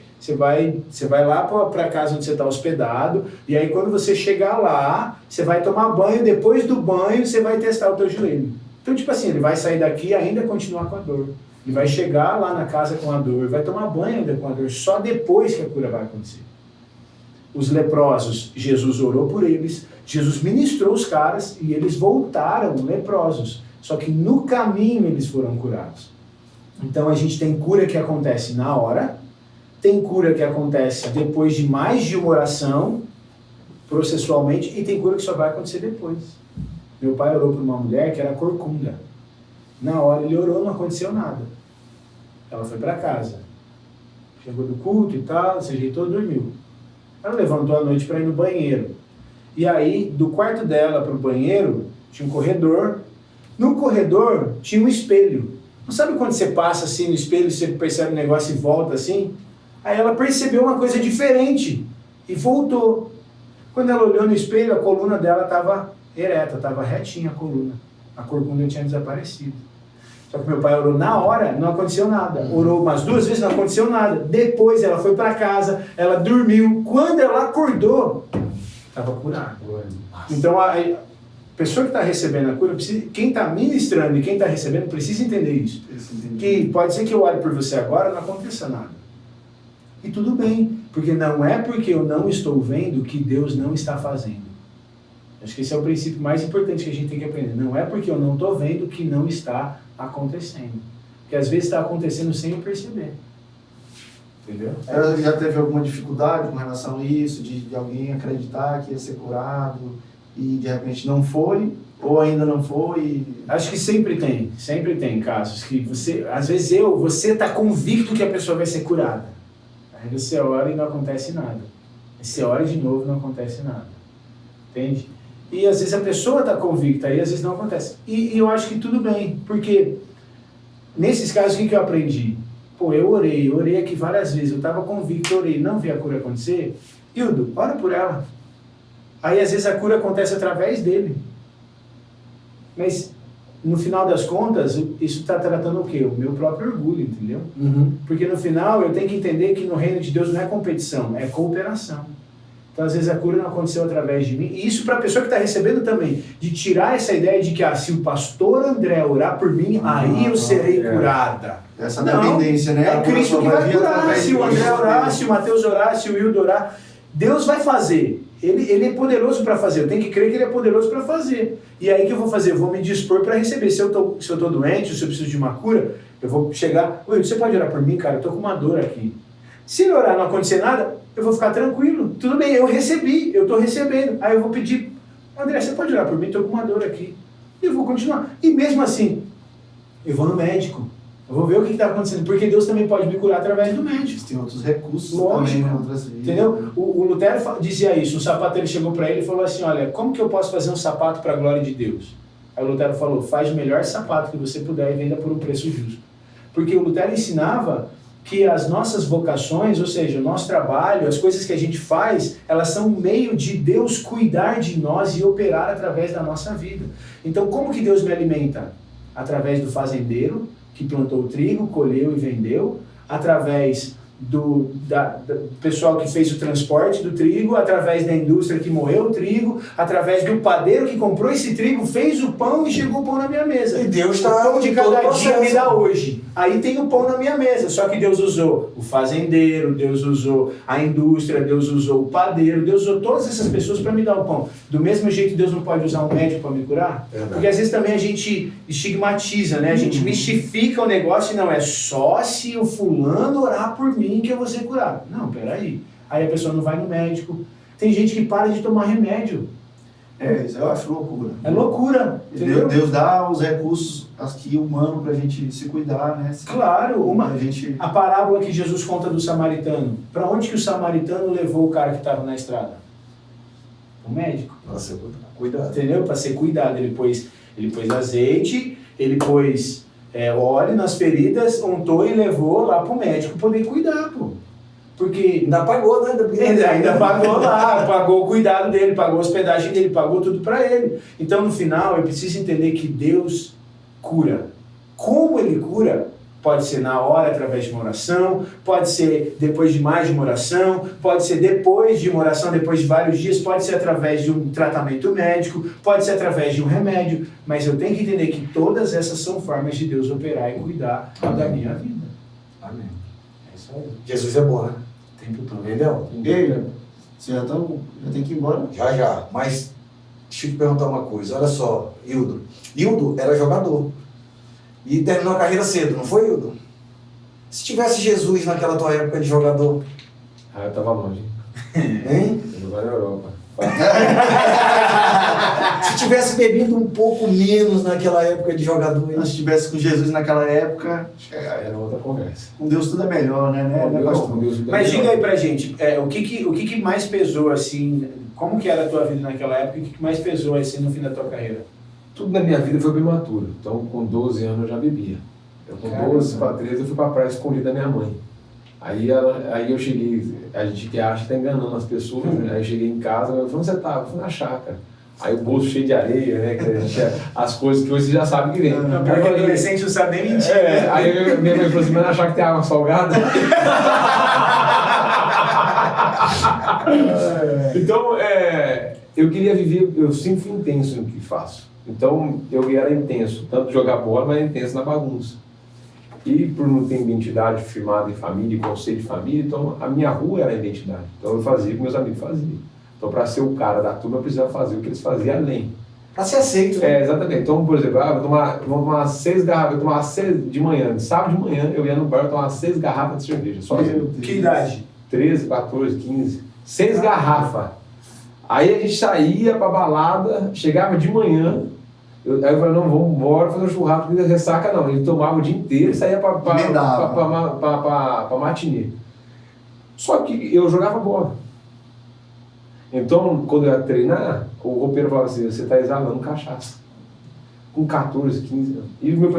lá para a casa onde você está hospedado, e aí quando você chegar lá, você vai tomar banho, depois do banho você vai testar o teu joelho. Então, tipo assim, ele vai sair daqui e ainda continuar com a dor. Ele vai chegar lá na casa com a dor, vai tomar banho ainda com a dor, só depois que a cura vai acontecer. Os leprosos, Jesus orou por eles, Jesus ministrou os caras e eles voltaram leprosos. Só que no caminho eles foram curados. Então a gente tem cura que acontece na hora, tem cura que acontece depois de mais de uma oração, processualmente, e tem cura que só vai acontecer depois. Meu pai orou por uma mulher que era corcunda. Na hora ele orou, não aconteceu nada. Ela foi para casa. Chegou do culto e tal, se ajeitou e dormiu. Ela levantou à noite para ir no banheiro. E aí, do quarto dela para o banheiro, tinha um corredor. No corredor, tinha um espelho. Não sabe quando você passa assim no espelho, você percebe um negócio e volta assim? Aí ela percebeu uma coisa diferente e voltou. Quando ela olhou no espelho, a coluna dela estava ereta, estava retinha a coluna. A corcunda tinha desaparecido. Só que meu pai orou na hora, não aconteceu nada. Orou umas 2 vezes, não aconteceu nada. Depois ela foi para casa, ela dormiu. Quando ela acordou, estava curada. Então a pessoa que está recebendo a cura, quem está ministrando e quem está recebendo, precisa entender isso. Que pode ser que eu ore por você agora, não aconteça nada. E tudo bem, porque não é porque eu não estou vendo que Deus não está fazendo. Acho que esse é o princípio mais importante que a gente tem que aprender. Não é porque eu não estou vendo que não está acontecendo. Porque às vezes está acontecendo sem eu perceber. Entendeu? Ela já teve alguma dificuldade com relação a isso, de alguém acreditar que ia ser curado e de repente não foi, ou ainda não foi? Acho que sempre tem casos que você, às vezes você está convicto que a pessoa vai ser curada. Aí você ora e não acontece nada. Aí você ora de novo e não acontece nada. Entende? E às vezes a pessoa está convicta e às vezes não acontece. E eu acho que tudo bem, porque nesses casos o que eu aprendi? Pô, eu orei aqui várias vezes, eu estava convicto, orei, não vi a cura acontecer. Hildo, ora por ela. Aí às vezes a cura acontece através dele. Mas no final das contas, isso está tratando o quê? O meu próprio orgulho, entendeu? Uhum. Porque no final eu tenho que entender que no reino de Deus não é competição, é cooperação. Então, às vezes, a cura não aconteceu através de mim. E isso para a pessoa que está recebendo também. De tirar essa ideia de que, se o pastor André orar por mim, aí eu serei curada. Essa dependência, né? É Cristo que vai curar. Se o André orar, se o Mateus orar, se o Wildo orar, Deus vai fazer. Ele é poderoso para fazer. Eu tenho que crer que ele é poderoso para fazer. E aí o que eu vou fazer? Eu vou me dispor para receber. Se eu tô doente, se eu preciso de uma cura, eu vou chegar. Oi, você pode orar por mim, cara? Eu estou com uma dor aqui. Se ele orar e não acontecer nada, eu vou ficar tranquilo. Tudo bem, eu recebi, eu estou recebendo. Aí eu vou pedir, André, você pode orar por mim? Estou com uma dor aqui. E eu vou continuar. E mesmo assim, eu vou no médico. Eu vou ver o que está acontecendo. Porque Deus também pode me curar através do médico. Tem outros recursos. Lógico. Também, outras vias. Entendeu? O Lutero dizia isso. Um sapateiro chegou para ele e falou assim, olha, como que eu posso fazer um sapato para a glória de Deus? Aí o Lutero falou, faz o melhor sapato que você puder e venda por um preço justo. Porque o Lutero ensinava que as nossas vocações, ou seja, o nosso trabalho, as coisas que a gente faz, elas são um meio de Deus cuidar de nós e operar através da nossa vida. Então, como que Deus me alimenta? Através do fazendeiro, que plantou o trigo, colheu e vendeu, através do pessoal que fez o transporte do trigo, através da indústria que moeu o trigo, através do padeiro que comprou esse trigo, fez o pão e chegou o pão na minha mesa. E Deus está o pão de cada dia me dá hoje. Aí tem o pão na minha mesa. Só que Deus usou o fazendeiro, Deus usou a indústria, Deus usou o padeiro, Deus usou todas essas pessoas para me dar o pão. Do mesmo jeito, Deus não pode usar um médico para me curar? Porque às vezes também a gente estigmatiza, né? A gente mistifica o negócio e não é só se o fulano orar por mim que eu vou ser curado. Não, peraí. Aí a pessoa não vai no médico. Tem gente que para de tomar remédio. Isso eu acho loucura. É loucura. Deus dá os recursos aqui humanos pra gente se cuidar, né? Claro, gente... a parábola que Jesus conta do samaritano. Para onde que o samaritano levou o cara que estava na estrada? O médico. Para ser cuidado. Entendeu? Para ser cuidado. Ele pôs azeite, ele pôs óleo nas feridas, untou e levou lá pro médico poder cuidar, pô. Porque ainda pagou, né? Ainda pagou lá, pagou o cuidado dele, pagou a hospedagem dele, pagou tudo para ele. Então, no final, eu preciso entender que Deus cura. Como Ele cura? Pode ser na hora, através de uma oração, pode ser depois de mais de uma oração, pode ser depois de uma oração, depois de vários dias, pode ser através de um tratamento médico, pode ser através de um remédio, mas eu tenho que entender que todas essas são formas de Deus operar e cuidar da minha vida. Amém. É isso aí. Jesus é bom, né? O tempo todo. Entendeu? Ei, você já tem que ir embora? Já. Mas deixa eu te perguntar uma coisa. Olha só, Hildo. Hildo era jogador. E terminou a carreira cedo, não foi, Hildo? Se tivesse Jesus naquela tua época de jogador... Eu tava longe. Hein? Eu jogava na Europa. Se tivesse bebido um pouco menos naquela época de jogador... Se tivesse com Jesus naquela época... Era outra conversa. Com Deus tudo é melhor, né? Mas diga aí pra gente, o que mais pesou, assim... Como que era a tua vida naquela época e o que mais pesou, assim, no fim da tua carreira? Tudo na minha vida foi prematuro. Então, com 12 anos eu já bebia. Com 12 para 13 eu fui pra praia escondida da minha mãe. Aí eu cheguei, a gente acha que tá enganando as pessoas, né? Aí eu cheguei em casa, eu falei, onde você tá? Eu fui na chácara. Aí o bolso cheio de areia, né? As coisas que hoje você já sabe que vem. Porque adolescente não sabe nem mentir. Aí minha mãe falou assim, mas na chácara tem água salgada? Então, eu queria viver, eu sempre fui intenso no que faço. Então, eu era intenso, tanto jogar bola, mas intenso na bagunça. E por não ter identidade firmada em família, conceito de família, então a minha rua era a identidade. Então eu fazia o que meus amigos faziam. Então, para ser o cara da turma, eu precisava fazer o que eles faziam além. Para ser aceito, né? Exatamente. Então, por exemplo, eu tomava 6 garrafas, eu tomava 6 de manhã, de sábado de manhã, eu ia no bar, eu tomava 6 garrafas de cerveja, sozinho. Que idade? 13, 14, 15. 6 garrafas. Aí a gente saía pra balada, chegava de manhã, aí eu falei, não, vamos embora fazer um churrasco, porque ressaca não. Ele tomava o dia inteiro e saía pra matinê. Só que eu jogava bola. Então, quando eu ia treinar, o roupeiro falava assim, você está exalando cachaça. Com 14, 15 anos. E meu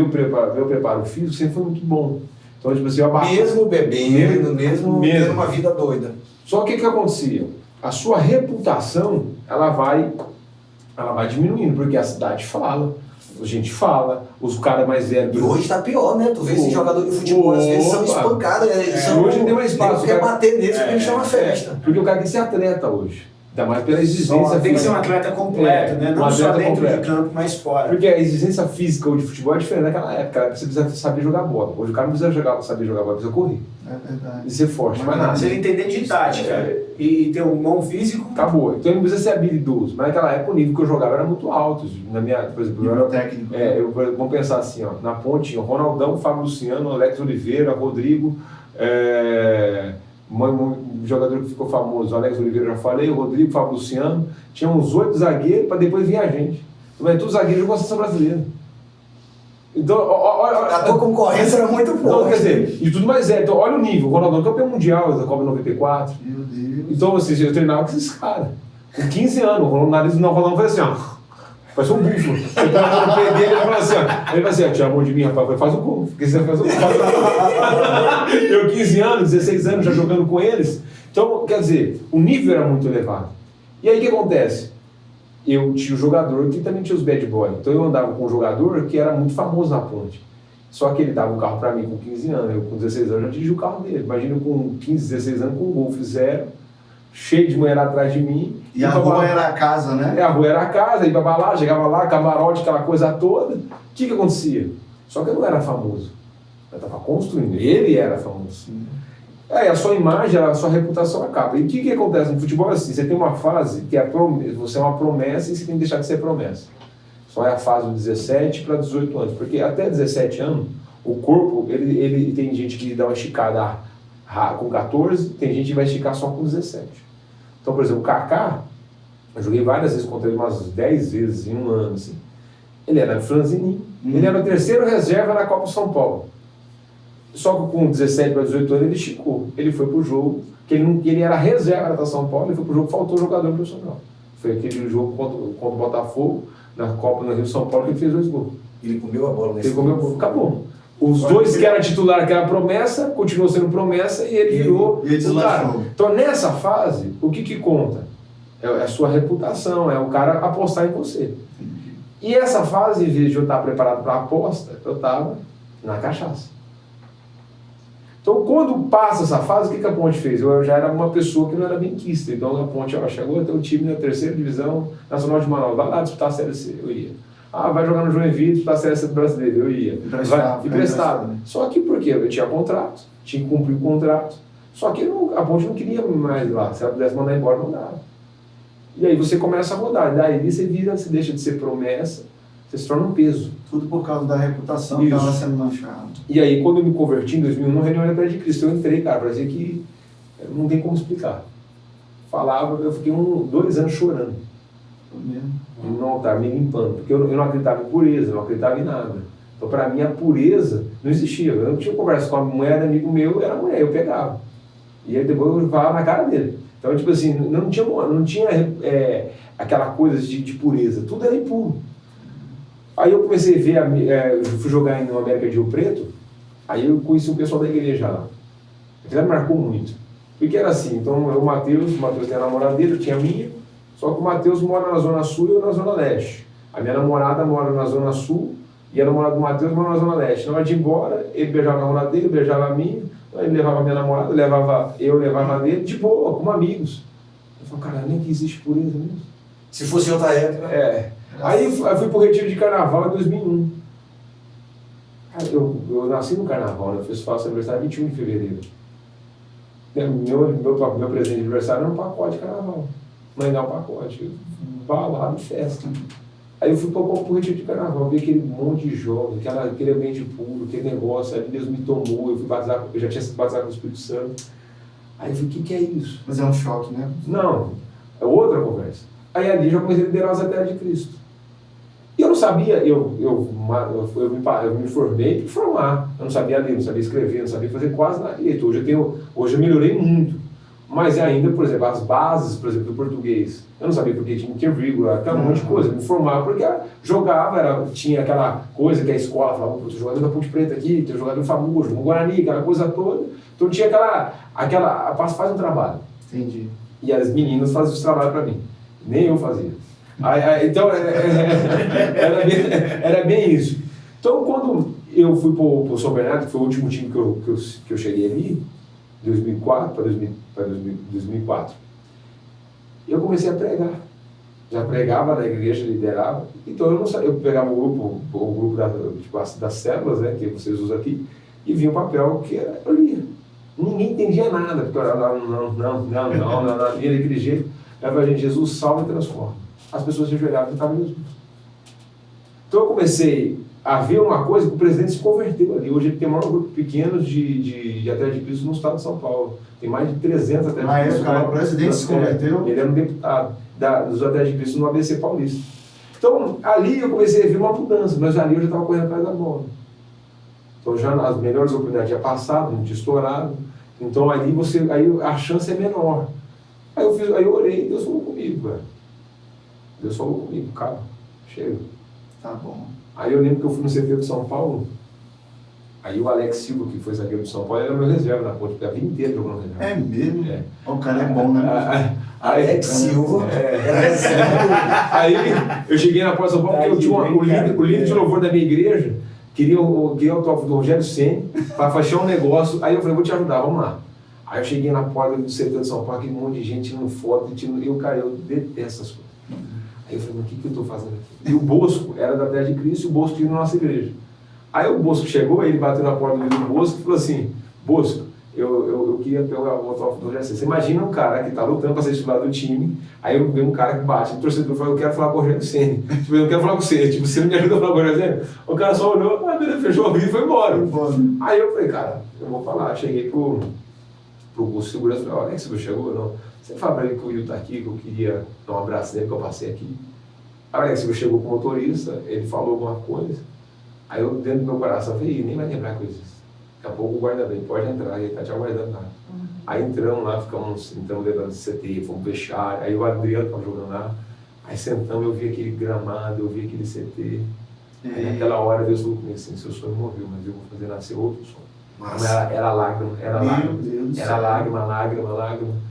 preparo físico sempre foi muito bom. Então, tipo assim, eu abaixo. Mesmo bebendo, mesmo tendo uma vida doida. Só que o que acontecia? A sua reputação, ela vai diminuindo, porque a cidade fala, a gente fala, os caras mais velhos... E hoje tá pior, né? Tu vê esses jogadores de futebol, às vezes são espancados. Hoje tem mais espaço. Quer bater neles porque eles chamam festa. Porque o cara tem que ser atleta hoje. Ainda mais pela exigência. Tem que ser um atleta completo, né? Não só dentro de campo, mas fora. Porque a exigência física ou de futebol é diferente naquela época. Você precisa saber jogar bola. Hoje o cara não precisa saber jogar bola, precisa correr. É verdade. E ser forte. Mas se ele entender de tática e ter um bom físico... Acabou. Então ele não precisa ser habilidoso. Mas naquela época o nível que eu jogava era muito alto. Na minha, por exemplo, eu era técnico. Vamos pensar assim, ó, na ponte, o Ronaldão, Fábio Luciano, Alex Oliveira, Rodrigo, Um jogador que ficou famoso, o Alex Oliveira, já falei, o Rodrigo, o Fábio Luciano. Tinha uns 8 zagueiros para depois vir a gente. Então, todos os zagueiros jogam a seleção brasileira. Então, a tua concorrência era muito boa. Então, quer dizer, e tudo mais é. Então, olha o nível. O Ronaldão é campeão mundial da Copa 94. Meu Deus. Então, assim, eu treinava com esses caras. Com 15 anos. O nariz do Ronaldão foi assim, ó. Parece um búfalo. Você tá no pé dele, ele fala assim, ó. Ele fala assim, ó, tinha amor de mim, rapaz. Faz o gol. Porque você faz o gol. Eu, 15 anos, 16 anos já jogando com eles. Então, quer dizer, o nível era muito elevado. E aí, o que acontece? Eu tinha um jogador que também tinha os bad boys. Então eu andava com um jogador que era muito famoso na ponte. Só que ele dava um carro para mim com 15 anos, eu com 16 anos já dirigi o carro dele. Imagina com 15, 16 anos com um Golf 0, cheio de mulher atrás de mim. E a rua era a casa, né? A rua era a casa, ia pra balada, chegava lá, camarote, aquela coisa toda. O que acontecia? Só que eu não era famoso. Eu estava construindo, ele era famoso. Aí a sua imagem, a sua reputação acaba. E o que acontece no futebol? Assim, você tem uma fase que você é uma promessa e você tem que deixar de ser promessa. Só é a fase dos 17 para 18 anos. Porque até 17 anos, o corpo, ele tem gente que dá uma esticada com 14, tem gente que vai esticar só com 17. Então, por exemplo, o Kaká, eu joguei várias vezes contra ele, umas 10 vezes em um ano. Assim. Ele era franzininho. Ele era o terceiro reserva na Copa São Paulo. Só que com 17 para 18 anos ele esticou. Ele foi pro jogo, que ele era reserva da São Paulo, ele foi pro jogo, faltou jogador profissional. Foi aquele jogo contra o Botafogo, na Copa no Rio São Paulo, que ele fez 2 gols. Ele comeu a bola nesse Ele comeu a bola, acabou. Os dois que era titular, que era promessa, continuou sendo promessa e ele virou o cara. Então nessa fase, o que conta? É a sua reputação, é o cara apostar em você. E essa fase, em vez de eu estar preparado para a aposta, eu estava na cachaça. Então, quando passa essa fase, o que a Ponte fez? Eu já era uma pessoa que não era benquista. Então, a Ponte chegou até o time na 3ª divisão nacional de Manaus. Vai lá disputar a Série C, eu ia. Vai jogar no Joinville, disputar a Série C do Brasileiro, eu ia. Emprestado. Só que por quê? Eu tinha contrato, tinha que cumprir o contrato. Só que a Ponte não queria mais lá. Se ela pudesse mandar embora, não dava. E aí você começa a rodar. Daí você deixa de ser promessa, você se torna um peso. Tudo por causa da reputação que estava sendo manchada. E aí, quando eu me converti em 2001, no Reunião Eterna de Cristo, eu entrei, cara, parecia que não tem como explicar. Falava, eu fiquei 2 anos chorando. No altar, me limpando. Porque eu não acreditava em pureza, não acreditava em nada. Então, para mim, a pureza não existia. Eu não tinha conversa com a mulher, amigo meu, era mulher, eu pegava. E aí depois eu falava na cara dele. Então, tipo assim, não tinha aquela coisa de pureza. Tudo era impuro. Aí eu comecei a ver, eu fui jogar no América de Rio Preto, aí eu conheci um pessoal da igreja lá. Aquilo me marcou muito. Porque era assim, então o Matheus tem a namorada dele, eu tinha a minha, só que o Matheus mora na Zona Sul e eu na Zona Leste. A minha namorada mora na Zona Sul e a namorada do Matheus mora na Zona Leste. Na hora de ir embora, ele beijava a namorada dele, eu beijava a minha, ele levava a minha namorada, eu levava a dele, de boa, como amigos. Eu falei, cara, nem que existe pureza mesmo. Se fosse outra época. Aí eu fui pro retiro de carnaval em 2001. Cara, eu nasci no carnaval, né? Eu faço aniversário 21 de fevereiro. Meu presente de aniversário era um pacote de carnaval. Mãe dá um pacote, balada e festa. Aí eu fui pro retiro de carnaval, vi aquele monte de jovens, aquele ambiente puro, aquele negócio, aí Deus me tomou, eu já tinha sido batizado com o Espírito Santo. Aí eu falei, o que é isso? Mas é um choque, né? Não, é outra conversa. Aí ali já comecei a liderar as Eternas de Cristo. E eu não sabia, eu me formei para formar. Eu não sabia ler, não sabia escrever, não sabia fazer quase nada direito. Hoje eu melhorei muito. Mas ainda, por exemplo, as bases, por exemplo, do português. Eu não sabia porque tinha vírgula, aquela monte de coisa. Me formava porque jogava, tinha aquela coisa que a escola falava, tem jogador da Ponte Preta aqui, tem jogador famoso, no Guarani, aquela coisa toda. Então tinha a faz um trabalho. Entendi. E as meninas faziam esse trabalho para mim. Nem eu fazia. Então, era bem isso. Então, quando eu fui para o São Bernardo, que foi o último time que eu cheguei ali, 2004 para 2004, eu comecei a pregar. Já pregava na igreja, liderava. Então, eu pegava o grupo das células, né, que vocês usam aqui, e vinha um papel que eu lia. Ninguém entendia nada, porque eu não, ia daquele jeito. Aí a gente, Jesus salva e transforma. As pessoas se ajoelhavam e estavam Jesus. Então eu comecei haver uma coisa que o presidente se converteu ali. Hoje ele tem o maior grupo pequeno de atletas de Cristo no estado de São Paulo. Tem mais de 300 atletas de Cristo. O presidente se converteu? Ele era um deputado dos atletas de Cristo no ABC Paulista. Então, ali eu comecei a ver uma mudança, mas ali eu já estava correndo atrás da bola. Então, já as melhores oportunidades já passaram, não tinha estourado. Então, aí a chance é menor. Aí eu orei e Deus falou comigo, velho. Deus falou comigo, cara, chega. Tá bom. Aí eu lembro que eu fui no CT do São Paulo, aí o Alex Silva, que foi zagueiro do São Paulo, era meu reserva na ponte, porque a vida inteira jogando reserva. É mesmo? É. O cara é bom, né? Alex Silva. Aí eu cheguei na porta do São Paulo, porque eu tinha o líder de louvor da minha igreja, queria o autógrafo do Rogério Ceni para fechar um negócio. Aí eu falei, vou te ajudar, vamos lá. Aí eu cheguei na porta do CT de São Paulo, aquele monte de gente tirando foto, eu detesto essas coisas. Aí eu falei, mas o que eu estou fazendo aqui? E o Bosco era da Terra de Cristo e o Bosco tinha na nossa igreja. Aí o Bosco chegou, ele bateu na porta do Bosco e falou assim, Bosco, eu queria pegar o autógrafo do Rogério Ceni. Você imagina um cara que está lutando para ser titular do time, aí eu vejo um cara que bate, o torcedor fala, eu quero falar com o Rogério Ceni. Tipo, eu não quero falar com você, tipo, você não me ajuda a falar com o Rogério Ceni? O cara só olhou, fechou o vídeo e foi embora. Aí eu falei, cara, eu vou falar. Cheguei pro segurança e falei, olha, você chegou? Não. Você fala pra ele que o Will tá aqui, que eu queria dar um abraço dele, que eu passei aqui. Aí o Alex chegou com o motorista, ele falou alguma coisa, aí eu dentro do meu coração falei, nem vai lembrar coisas. Daqui a pouco o guarda vem, pode entrar, ele tá te aguardando lá. Aí entramos lá, entramos dentro do CT, fomos fechar, aí o Adriano tava jogando lá, aí sentamos, eu vi aquele gramado, eu vi aquele CT. Aí naquela hora Deus falou comigo assim, seu sonho morreu, mas eu vou fazer nascer outro sonho. Mas era lágrima, lágrima.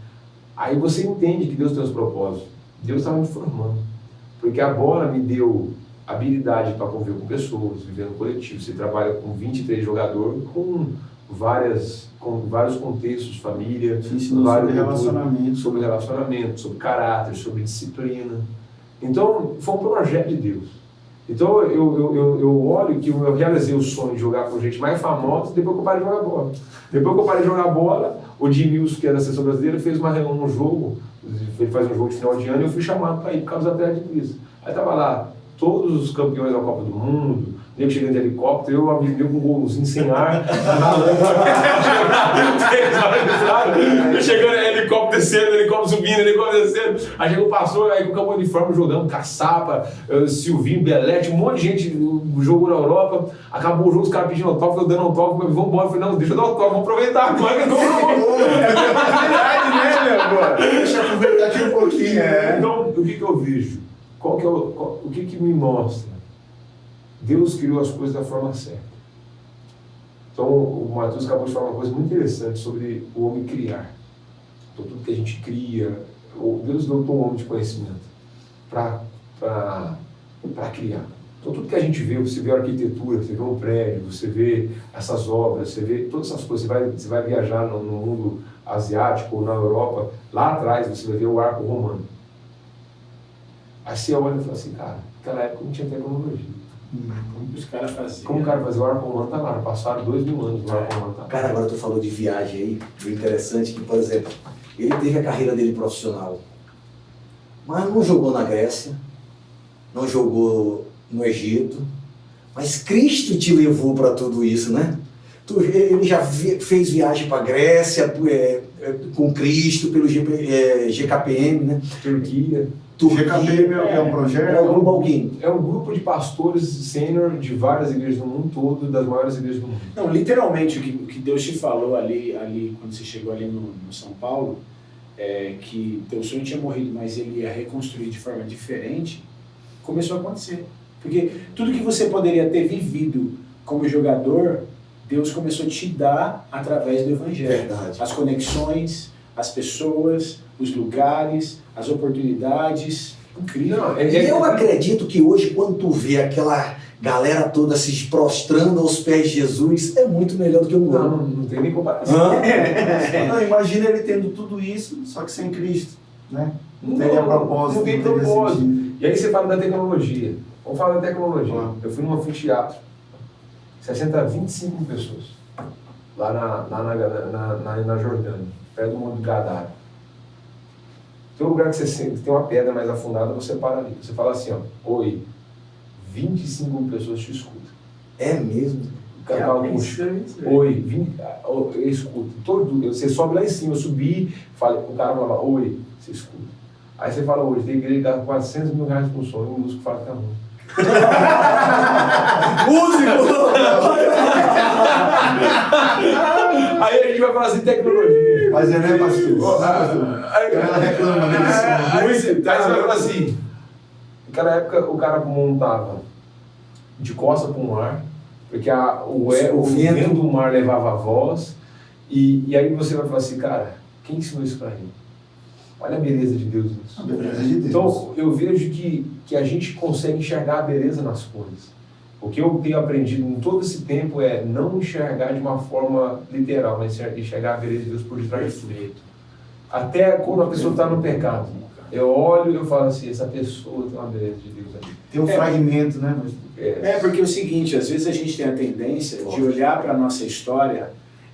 Aí você entende que Deus tem os propósitos. Deus estava me formando. Porque a bola me deu habilidade para conviver com pessoas, viver no coletivo. Você trabalha com 23 jogadores, com vários contextos, família, sobre relacionamento, sobre caráter, sobre disciplina. Então, foi um projeto de Deus. Então, eu olho que eu realizei o sonho de jogar com gente mais famosa depois que eu parei de jogar bola. Depois que eu parei de jogar bola, o Dinilson, que é da seleção brasileira, fez um jogo, ele faz um jogo de final de ano e eu fui chamado para ir por causa da Atlético de Cristo. Aí estava lá todos os campeões da Copa do Mundo, nego chegando de helicóptero, eu amigo meu com um golzinho sem ar, chegando helicóptero descendo, helicóptero subindo, helicóptero descendo, aí chegou o pastor, aí com o campo de uniforme jogando, Caçapa, Silvinho, Belete, um monte de gente jogou na Europa, acabou o jogo, os caras pedindo autógrafo, eu dando autógrafo, vamos embora, eu falei, não, deixa eu dar autógrafo, vamos aproveitar agora que não deixa eu aproveitar aqui um pouquinho. Então, o que eu vejo? O que me mostra? Deus criou as coisas da forma certa. Então, o Matheus acabou de falar uma coisa muito interessante sobre o homem criar. Então, tudo que a gente cria, Deus dotou o homem de conhecimento para criar. Então, tudo que a gente vê, você vê a arquitetura, você vê um prédio, você vê essas obras, você vê todas essas coisas, você vai viajar no mundo asiático ou na Europa, lá atrás você vai ver o arco romano. Aí você olha e fala assim, cara, naquela época não tinha tecnologia. Como que os caras faziam? Como o cara fazia? O arco romano tá lá, passaram 2000 anos o arco romano tá lá. Cara, agora tu falou de viagem aí, o interessante é que, por exemplo, ele teve a carreira dele profissional, mas não jogou na Grécia, não jogou no Egito, mas Cristo te levou para tudo isso, né? Ele já fez viagem para a Grécia com Cristo, pelo GKPM, né? Turquia. GKPM é um projeto? É um grupo de pastores sênior de várias igrejas do mundo todo, das maiores igrejas do mundo. Não, literalmente, o que Deus te falou ali quando você chegou ali no São Paulo, que teu sonho tinha morrido, mas ele ia reconstruir de forma diferente, começou a acontecer. Porque tudo que você poderia ter vivido como jogador, Deus começou a te dar através do Evangelho. Verdade. As conexões, as pessoas, os lugares, as oportunidades. Incrível. Eu acredito que hoje, quando tu vê aquela galera toda se prostrando aos pés de Jesus, é muito melhor do que um gol. Não tem nem comparação. Não, imagina ele tendo tudo isso, só que sem Cristo, né? Não teria propósito. Não tem propósito. E aí você fala da tecnologia. Vamos falar da tecnologia. Eu fui num anfiteatro, 25 pessoas, lá na Jordânia, perto do Monte Gadara. Tem um lugar que você tem uma pedra mais afundada, você para ali. Você fala assim, ó, oi, 25 pessoas te escutam. É mesmo? Oi, eu escuto. Você sobe lá em cima, eu subi, falei, o cara falava, oi, você escuta. Aí você fala, hoje, tem igreja que dá 400 mil reais por som, e o músico fala que tá ruim. Músico! Aí a gente vai falar assim, tecnologia. Mas é, né, pastor? Ela reclama desse Aí você vai falar assim, naquela época o cara montava de costa para o mar, porque o vento do mar levava a voz, e aí você vai falar assim, cara, quem ensinou isso para ele? Olha a beleza de Deus nisso. A beleza de Deus. Então, eu vejo que a gente consegue enxergar a beleza nas coisas. O que eu tenho aprendido em todo esse tempo é não enxergar de uma forma literal, mas enxergar a beleza de Deus por detrás de tudo. Até quando a pessoa está no pecado. Eu olho e eu falo assim, essa pessoa tem uma beleza de Deus ali. Tem um fragmento, né? Porque é o seguinte, às vezes a gente tem a tendência de olhar para a nossa história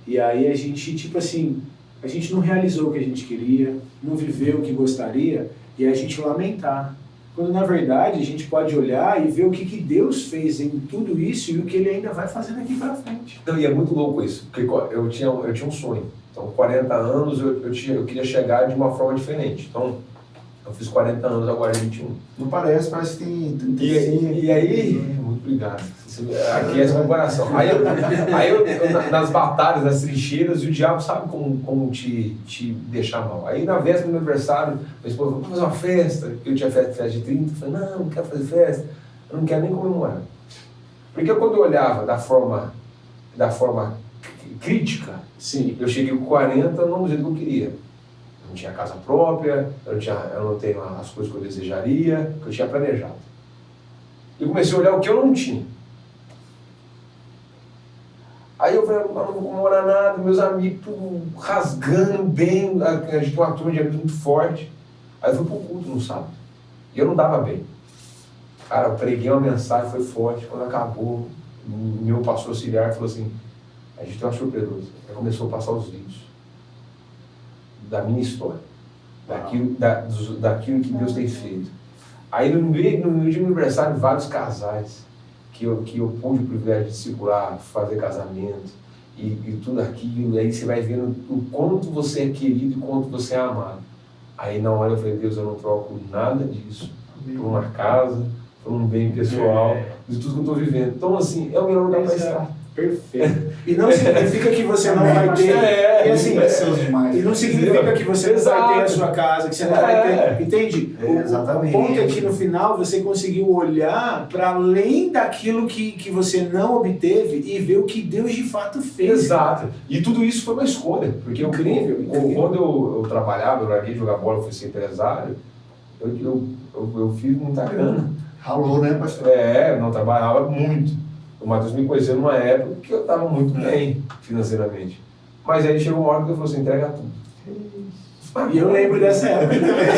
e aí a gente, tipo assim, a gente não realizou o que a gente queria, não viveu o que gostaria e a gente lamentar. Quando na verdade a gente pode olhar e ver o que Deus fez em tudo isso e o que Ele ainda vai fazer daqui para frente. Então, e é muito louco isso, porque eu tinha um sonho. Então, 40 anos eu queria chegar de uma forma diferente. Então, eu fiz 40 anos, agora é 21. Não parece que tem 35. E aí, muito obrigado. Aqui é essa comparação. Aí eu nas batalhas, nas trincheiras, e o diabo sabe como te deixar mal. Aí na véspera do meu aniversário, minha esposa falou, vamos fazer uma festa. Eu tinha festa de 30, eu falei, não quero fazer festa, eu não quero nem comemorar. Porque quando eu olhava da forma crítica, sim, eu cheguei com 40 não do jeito que eu queria. Eu não tinha casa própria, eu não tenho as coisas que eu desejaria, que eu tinha planejado. E comecei a olhar o que eu não tinha. Aí eu falei, não vou comemorar nada, meus amigos tudo rasgando bem, a gente tem uma turma de amigos muito forte. Aí eu fui pro culto no sábado. E eu não dava bem. Cara, eu preguei uma mensagem, foi forte. Quando acabou, meu pastor auxiliar falou assim, a gente tem uma surpresa. Aí começou a passar os vídeos da minha história, daquilo que Deus tem feito. Aí no dia do meu aniversário, vários casais que eu pude o privilégio de discipular, fazer casamento e tudo aquilo, e aí você vai vendo o quanto você é querido e quanto você é amado. Aí na hora eu falei, Deus, eu não troco nada disso por uma casa, por um bem pessoal, de tudo que eu estou vivendo. Então assim, é o melhor lugar para estar. Perfeito. E não significa que você não vai ter. E não significa que você não vai ter a sua casa, que você não vai ter. Entende? Exatamente. O ponto é que no final você conseguiu olhar para além daquilo que você não obteve e ver o que Deus de fato fez. Exato. E tudo isso foi uma escolha. Porque incrível. Quando eu trabalhava, eu larguei de jogar bola, fui ser empresário, eu fiz muita grana. Ralou, né, pastor? Não trabalhava muito. O Matheus me conheceu numa época que eu estava muito bem financeiramente. Mas aí chegou uma hora que eu falei assim, entrega tudo. E eu lembro dessa época também.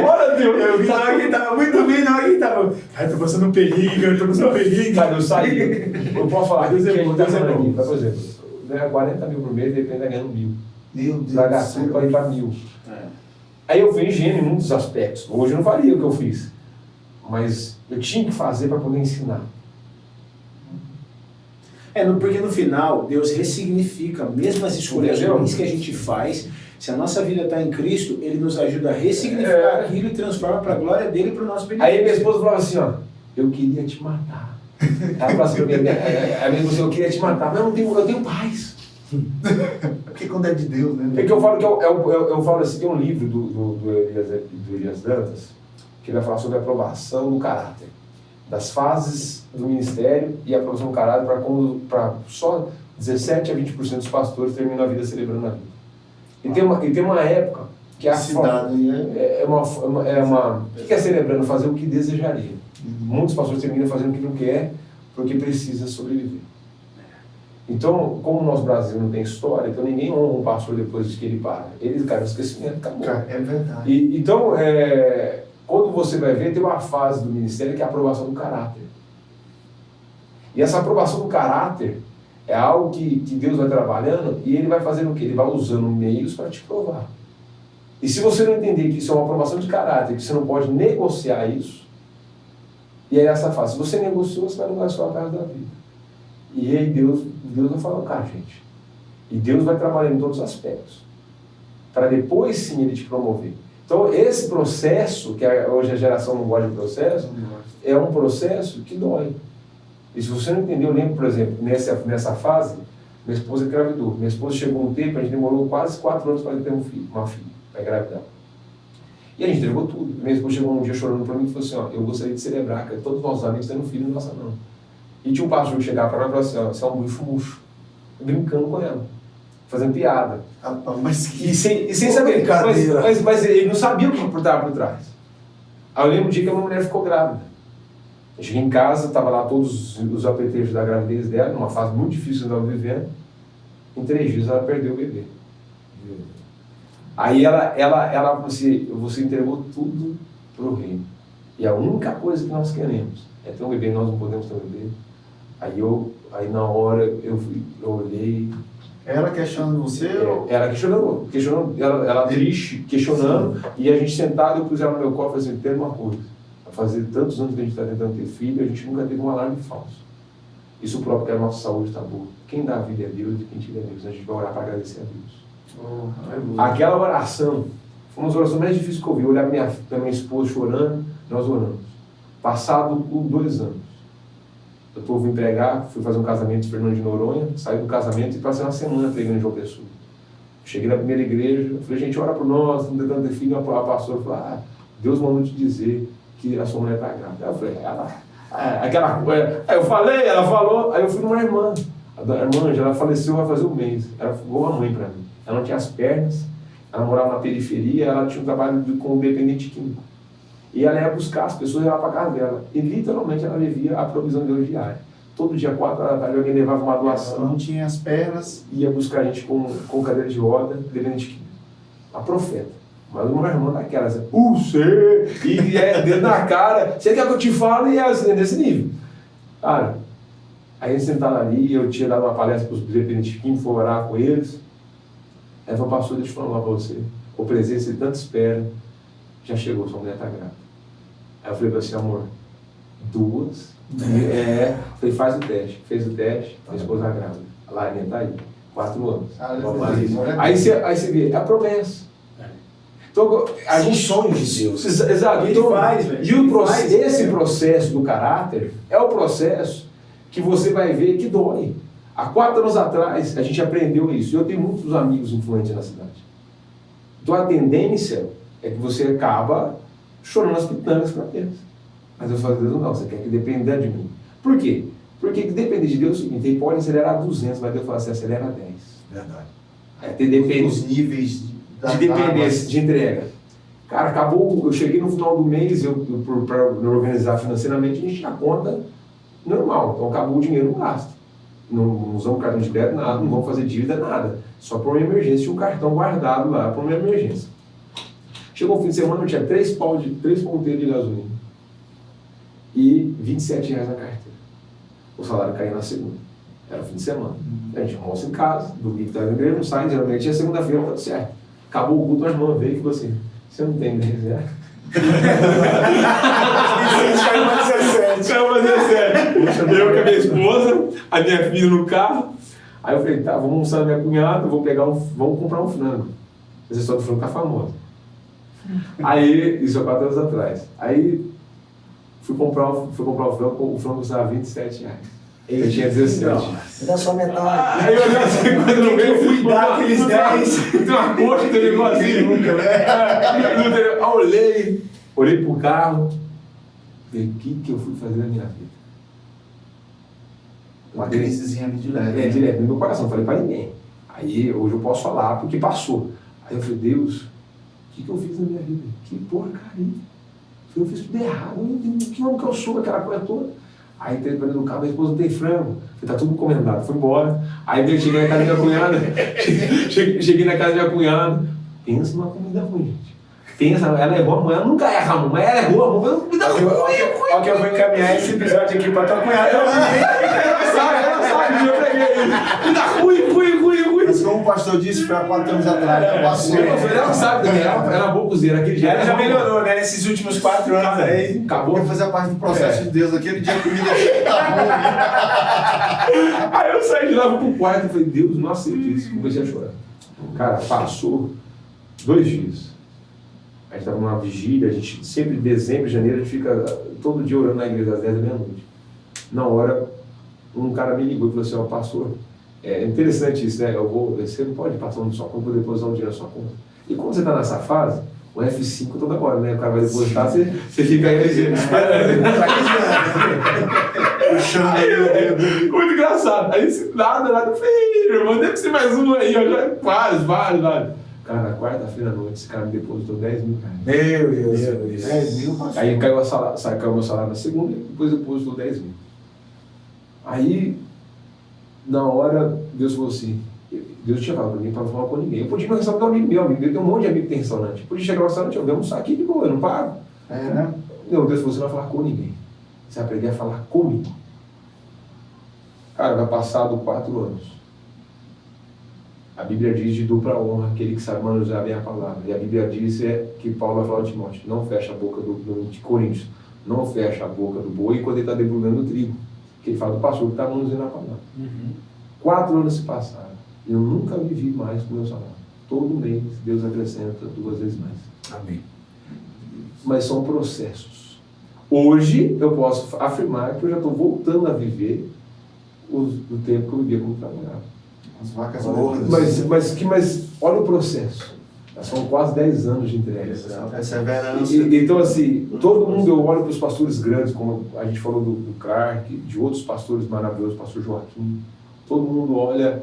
Agora, Deus! Eu vi lá que estava muito bem, na hora que estava. Ai, tô passando um perigo, Cara, eu saí. Eu posso falar que a gente tá falando aqui. Por exemplo, ganhar 40 mil por mês, de repente tá ganhando 1.000. Meu Deus. Vai gastar tudo para ir para 1.000. Aí eu fui ingênuo em muitos aspectos. Hoje eu não faria o que eu fiz. Mas eu tinha que fazer para poder ensinar. Porque no final, Deus ressignifica, mesmo as escolhas ruins que a gente faz, se a nossa vida está em Cristo, Ele nos ajuda a ressignificar aquilo e transforma para a glória dele e para o nosso benefício. Aí minha esposa falava assim, ó, eu queria te matar. Ela falava assim, a minha esposa, eu queria te matar, mas eu tenho paz. Porque quando é de Deus, né? Porque eu falo que eu falo assim, tem um livro do Elias Dantas, que ele vai falar sobre a aprovação do caráter, das fases do ministério e a aprovação do caráter para só 17 a 20% dos pastores terminam a vida celebrando a vida. E tem uma época que a cidade o que é celebrando? Fazer o que desejaria. Muitos pastores terminam fazendo o que não quer porque precisa sobreviver. Então, como o nosso Brasil não tem história, então ninguém honra um pastor depois que ele para. Ele cai no esquecimento, acabou. É verdade. Então, quando você vai ver, tem uma fase do ministério que é a aprovação do caráter. E essa aprovação do caráter é algo que Deus vai trabalhando e Ele vai fazendo o quê? Ele vai usando meios para te provar. E se você não entender que isso é uma aprovação de caráter, que você não pode negociar isso, E aí essa fase, se você negociou, você vai negociar a casa da vida. E aí Deus vai falar com a gente. E Deus vai trabalhar em todos os aspectos. Para depois sim Ele te promover. Então esse processo, que hoje a geração não gosta de processo, é um processo que dói. E se você não entendeu, eu lembro, por exemplo, nessa fase, minha esposa engravidou. Minha esposa chegou um tempo, a gente demorou quase 4 anos para ter uma filha, para engravidar. E a gente entregou tudo. Minha esposa chegou um dia chorando para mim e falou assim, ó, eu gostaria de celebrar que todos os nossos amigos tendo filho e nossa não. E tinha um pastor que chegava para ela e falava assim, ó, você é um bucho murcho. Brincando com ela, fazendo piada. Mas que... E sem saber, mas ele não sabia o que estava por trás. Aí eu lembro um dia que a minha mulher ficou grávida. Eu cheguei em casa, estava lá todos os apetrechos da gravidez dela, numa fase muito difícil que eu estava vivendo. Em 3 dias ela perdeu o bebê. Aí você entregou tudo para o reino. E a única coisa que nós queremos é ter um bebê, nós não podemos ter um bebê. Aí na hora eu olhei. Ela questionando você? Ela questionando, ela triste, questionando, e a gente sentado, eu pus ela no meu colo e falei assim, tem uma coisa, a fazer tantos anos que a gente está tentando ter filho, a gente nunca teve um alarme falso. Isso próprio que a nossa saúde está boa. Quem dá a vida é Deus e quem tira é Deus. A gente vai orar para agradecer a Deus. Aquela oração foi uma das orações mais difíceis que eu vi. Olhar para minha esposa chorando, nós oramos. Passado 2 anos, eu vim pregar, fui fazer um casamento em Fernando de Noronha, saí do casamento e passei uma semana pregando em João Pessoa. Cheguei na primeira igreja, falei, gente, ora por nós, estamos tentando ter filho. A pastora falou, Deus mandou te dizer que a sua mulher está grávida. Aí eu falei, eu falei, ela falou, aí eu fui numa irmã. A irmã Ângela, ela faleceu, vai fazer 1 mês. Ela ficou uma mãe para mim. Ela não tinha as pernas, ela morava na periferia, ela tinha um trabalho como dependente químico. E ela ia buscar as pessoas e ia para casa dela. E literalmente ela vivia a provisão de hoje diária. Todo dia, 4 horas da tarde, alguém levava uma doação. Ela não tinha as pernas. Ia buscar a gente com cadeira de roda, dependente químico. A profeta. Mas uma irmã daquela, assim, e dedo na cara, você quer que eu te fale? E é assim, nesse nível. Cara, aí a gente sentava ali, eu tinha dado uma palestra para os dependentes químicos, fui orar com eles. Aí falou, pastor, deixa eu falar para você, o presença de tanta espera, já chegou, sua mulher está grávida. Aí eu falei para você, amor, 2. Falei, faz o teste. Fez o teste, minha esposa grávida. A Larinha está aí, 4 anos. Aí você vê, é a promessa. Então, a gente sonhos de Deus. Exato. Então, esse processo do caráter é o processo que você vai ver que dói. Há 4 anos atrás, a gente aprendeu isso. Eu tenho muitos amigos influentes na cidade. Então, a tendência é que você acaba chorando as pitangas para Deus. Mas eu falo, Deus, não, você quer que dependa de mim. Por quê? Porque depender de Deus é o seguinte, ele pode acelerar 200, mas Deus fala assim, acelera 10. Verdade. É ter dependência. Os níveis de dependência, de entrega. Cara, acabou, eu cheguei no final do mês, para organizar financeiramente, a gente tinha conta normal. Então acabou o dinheiro, não gasta. Não usamos cartão de crédito, nada, não vamos fazer dívida, nada. Só por uma emergência, tinha um cartão guardado lá, por uma emergência. Chegou o fim de semana, eu tinha 3 ponteiros de gasolina e R$27 na carteira. O salário caía na segunda. Era o fim de semana. A gente almoça em casa, domingo estava na igreja, não sai, geralmente é segunda-feira, tá certo. Acabou o culto, a irmã veio e falou assim, você não tem reserva? Caiu 17. Eu com a minha esposa, a minha filha no carro. Aí eu falei, tá, vamos almoçar na minha cunhada, vamos comprar um frango. Essa história do frango tá famosa. Aí, isso há 4 anos atrás. Aí fui comprar o frango custava R$27. Eu tinha 17. Dá só metade. Aí eu olhei assim, quando eu veio, fui dar aqueles 10. Tem uma coxa, tem um negocinho. Aí olhei pro carro, falei, o que eu fui fazer na minha vida? Uma crisezinha ali de leve. Direto no meu coração, falei pra ninguém. Aí hoje eu posso falar porque passou. Aí eu falei, Deus, o que eu fiz na minha vida? Que porcaria. Eu fiz tudo errado, eu não entendi que homem que eu sou, aquela coisa toda. Aí entrei para dentro do carro, minha esposa não tem frango. Tá tudo encomendado, fui embora. Aí cheguei na casa da minha cunhada. cheguei na casa da minha cunhada. Pensa numa comida ruim, gente. Pensa, ela errou a mão, ela nunca erra a mão, mas ela errou a mão, comida ruim. Olha que eu vou encaminhar esse episódio aqui para tua cunhada. Ela sabe, eu preguei. Comida ruim. Mas Como o pastor disse, foi há 4 anos atrás. Passou. Ela sabe também, ela era boa cozinheira. Aquele dia Ela já melhorou, né? Nesses últimos 4 anos aí. Acabou de fazer parte do processo de Deus. Aquele dia a comida tá ruim. Aí eu saí de lá, vou pro quarto e falei, Deus, não aceito isso. Comecei a chorar. Cara, passou 2 dias. A gente estava numa vigília, a gente sempre, em dezembro, janeiro, a gente fica todo dia orando na igreja às 10 da meia-noite. Na hora, um cara me ligou e falou assim, ó, pastor, é interessante isso, né? Você não pode passar na sua conta, vou depositar um dinheiro na sua conta. E quando você está nessa fase, o F5 toda hora, né? O cara vai depositar, você fica aí esperando. Muito engraçado. Aí, nada, eu falei, irmão, deve ser mais um aí, ó, já, vários. Cara, na quarta-feira à noite, esse cara me depositou 10 mil reais. Meu Deus. 10 mil, pastor. Aí caiu o meu salário na segunda e depois depositou 10 mil. Aí, na hora, Deus falou assim, Deus tinha falado pra mim para não falar com ninguém. Eu podia ir no restaurante com um amigo meu, tem um monte de amigo que tem restaurante. Eu podia chegar no restaurante, eu vou almoçar aqui de boa, eu não pago. Né? Não, Deus falou, você não vai falar com ninguém. Você vai aprender a falar comigo. Cara, vai passar 4 anos. A Bíblia diz de dupla honra aquele que sabe manusear bem a palavra. E a Bíblia diz que Paulo vai falar de Timóteo, não fecha a boca de Coríntios, não fecha a boca do boi quando ele está debulhando o trigo. Que ele fala do pastor que está manuseando a palavra. 4 anos se passaram. Eu nunca vivi mais com o meu salário. Todo mês Deus acrescenta 2 vezes mais. Amém. Mas são processos. Hoje eu posso afirmar que eu já estou voltando a viver o tempo que eu vivia como trabalhava. As vacas gordas. Mas olha o processo. São quase 10 anos de entrega. Perseverança. Então, assim, todo mundo, eu olho para os pastores grandes, como a gente falou do Clark, de outros pastores maravilhosos, pastor Joaquim. Todo mundo olha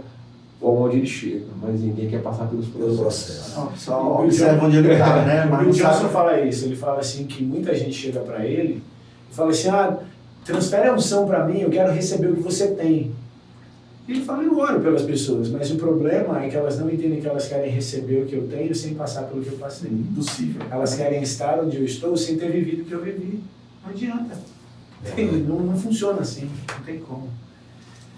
onde ele chega, mas ninguém quer passar pelos processos. Só observa onde ele está, né? Mas o Johnson fala isso, ele fala assim que muita gente chega para ele e fala assim, transfere a unção para mim, eu quero receber o que você tem. E ele fala, eu oro pelas pessoas, mas o problema é que elas não entendem que elas querem receber o que eu tenho sem passar pelo que eu passei. Impossível. Elas querem estar onde eu estou sem ter vivido o que eu vivi. Não adianta. Não funciona assim, não tem como.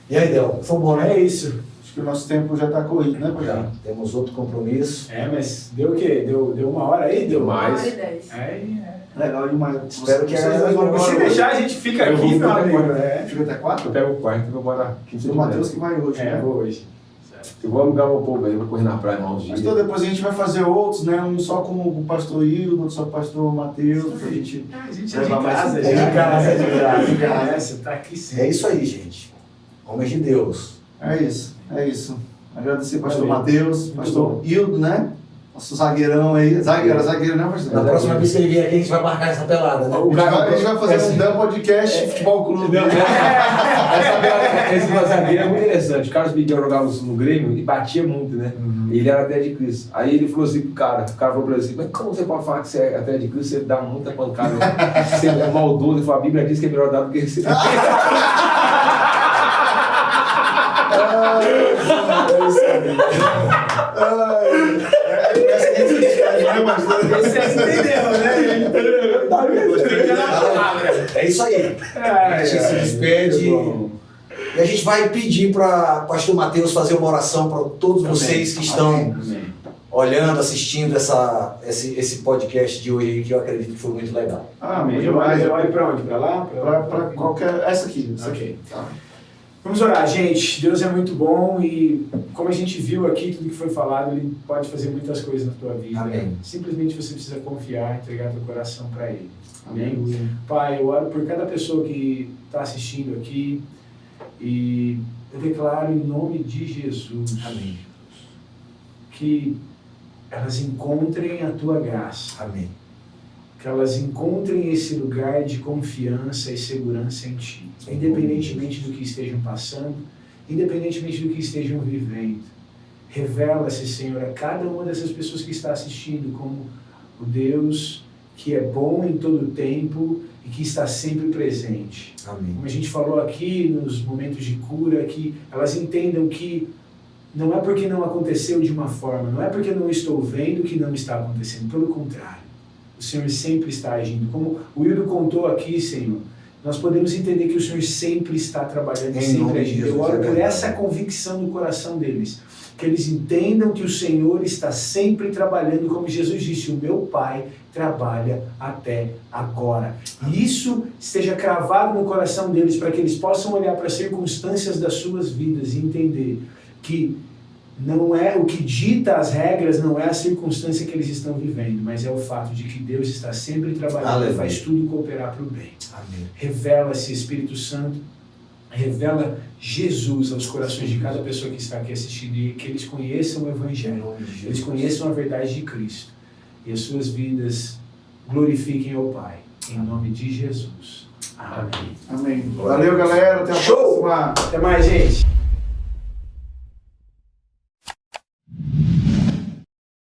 E aí, Del? Foi bom, né? É isso. Acho que o nosso tempo já está corrido, né, Pajá? Já. Temos outro compromisso. Mas deu o quê? Deu 1 hora aí? Deu mais. 1h10. Legal demais. Espero que se deixar, a gente fica aqui, meu amigo. Fica até 4? Eu pego o quarto e vou embora 15 O Matheus que vai hoje, né? Vou hoje. Eu vou alugar meu povo aí, vou correr na praia uns dias. Pastor, depois a gente vai fazer outros, né? Um só com o pastor Hildo, outro só com o pastor Matheus, pra gente levar mais de casa. Você tá aqui sim. É isso aí, gente. Homens de Deus. É isso. Agradecer pastor Matheus, pastor Hildo, né? Nosso zagueirão aí. Zagueiro, né, pastor? Na próxima vez que ele vier aqui, a gente vai marcar essa pelada, né? A gente vai fazer um Dan Podcast Futebol Clube. Esse zagueiro é muito interessante. O Carlos Miguel jogava no Grêmio e batia muito, né? Ele era até de Cristo. Aí ele falou assim pro cara, o cara falou pra ele assim, mas como você pode falar que você é até de Cristo, você dá muita pancada, você é maldoso? Ele falou, a Bíblia diz que é melhor dar do que receber. É isso aí. A gente se despede. E a gente vai pedir para o pastor Matheus fazer uma oração para todos vocês que estão olhando, assistindo esse podcast de hoje, que eu acredito que foi muito legal. Amém. Eu olho para onde? Para lá? Para qualquer... Essa aqui. Ok. Tá. Vamos orar, gente. Deus é muito bom e, como a gente viu aqui, tudo que foi falado, Ele pode fazer muitas coisas na tua vida. Amém. Simplesmente você precisa confiar, entregar teu coração para Ele. Amém. Amém. Pai, eu oro por cada pessoa que está assistindo aqui e eu declaro em nome de Jesus. Amém. Que elas encontrem a tua graça. Amém. Que elas encontrem esse lugar de confiança e segurança em Ti. Independentemente do que estejam passando, independentemente do que estejam vivendo. Revela-se, Senhor, a cada uma dessas pessoas que está assistindo como o Deus que é bom em todo o tempo e que está sempre presente. Amém. Como a gente falou aqui nos momentos de cura, que elas entendam que não é porque não aconteceu de uma forma, não é porque não estou vendo que não está acontecendo, pelo contrário. O Senhor sempre está agindo. Como o Hildo contou aqui, Senhor, nós podemos entender que o Senhor sempre está trabalhando, sempre agindo. Eu oro por essa convicção no coração deles, que eles entendam que o Senhor está sempre trabalhando, como Jesus disse, o meu Pai trabalha até agora. E isso esteja cravado no coração deles, para que eles possam olhar para as circunstâncias das suas vidas e entender que não é o que dita as regras, não é a circunstância que eles estão vivendo, mas é o fato de que Deus está sempre trabalhando e faz tudo cooperar para o bem. Amém. Revela-se, Espírito Santo, revela Jesus aos corações de cada pessoa que está aqui assistindo, e que eles conheçam o Evangelho, eles conheçam a verdade de Cristo, e as suas vidas glorifiquem ao Pai, em nome de Jesus. Amém. Amém. Valeu, galera. Até a próxima. Até mais, gente.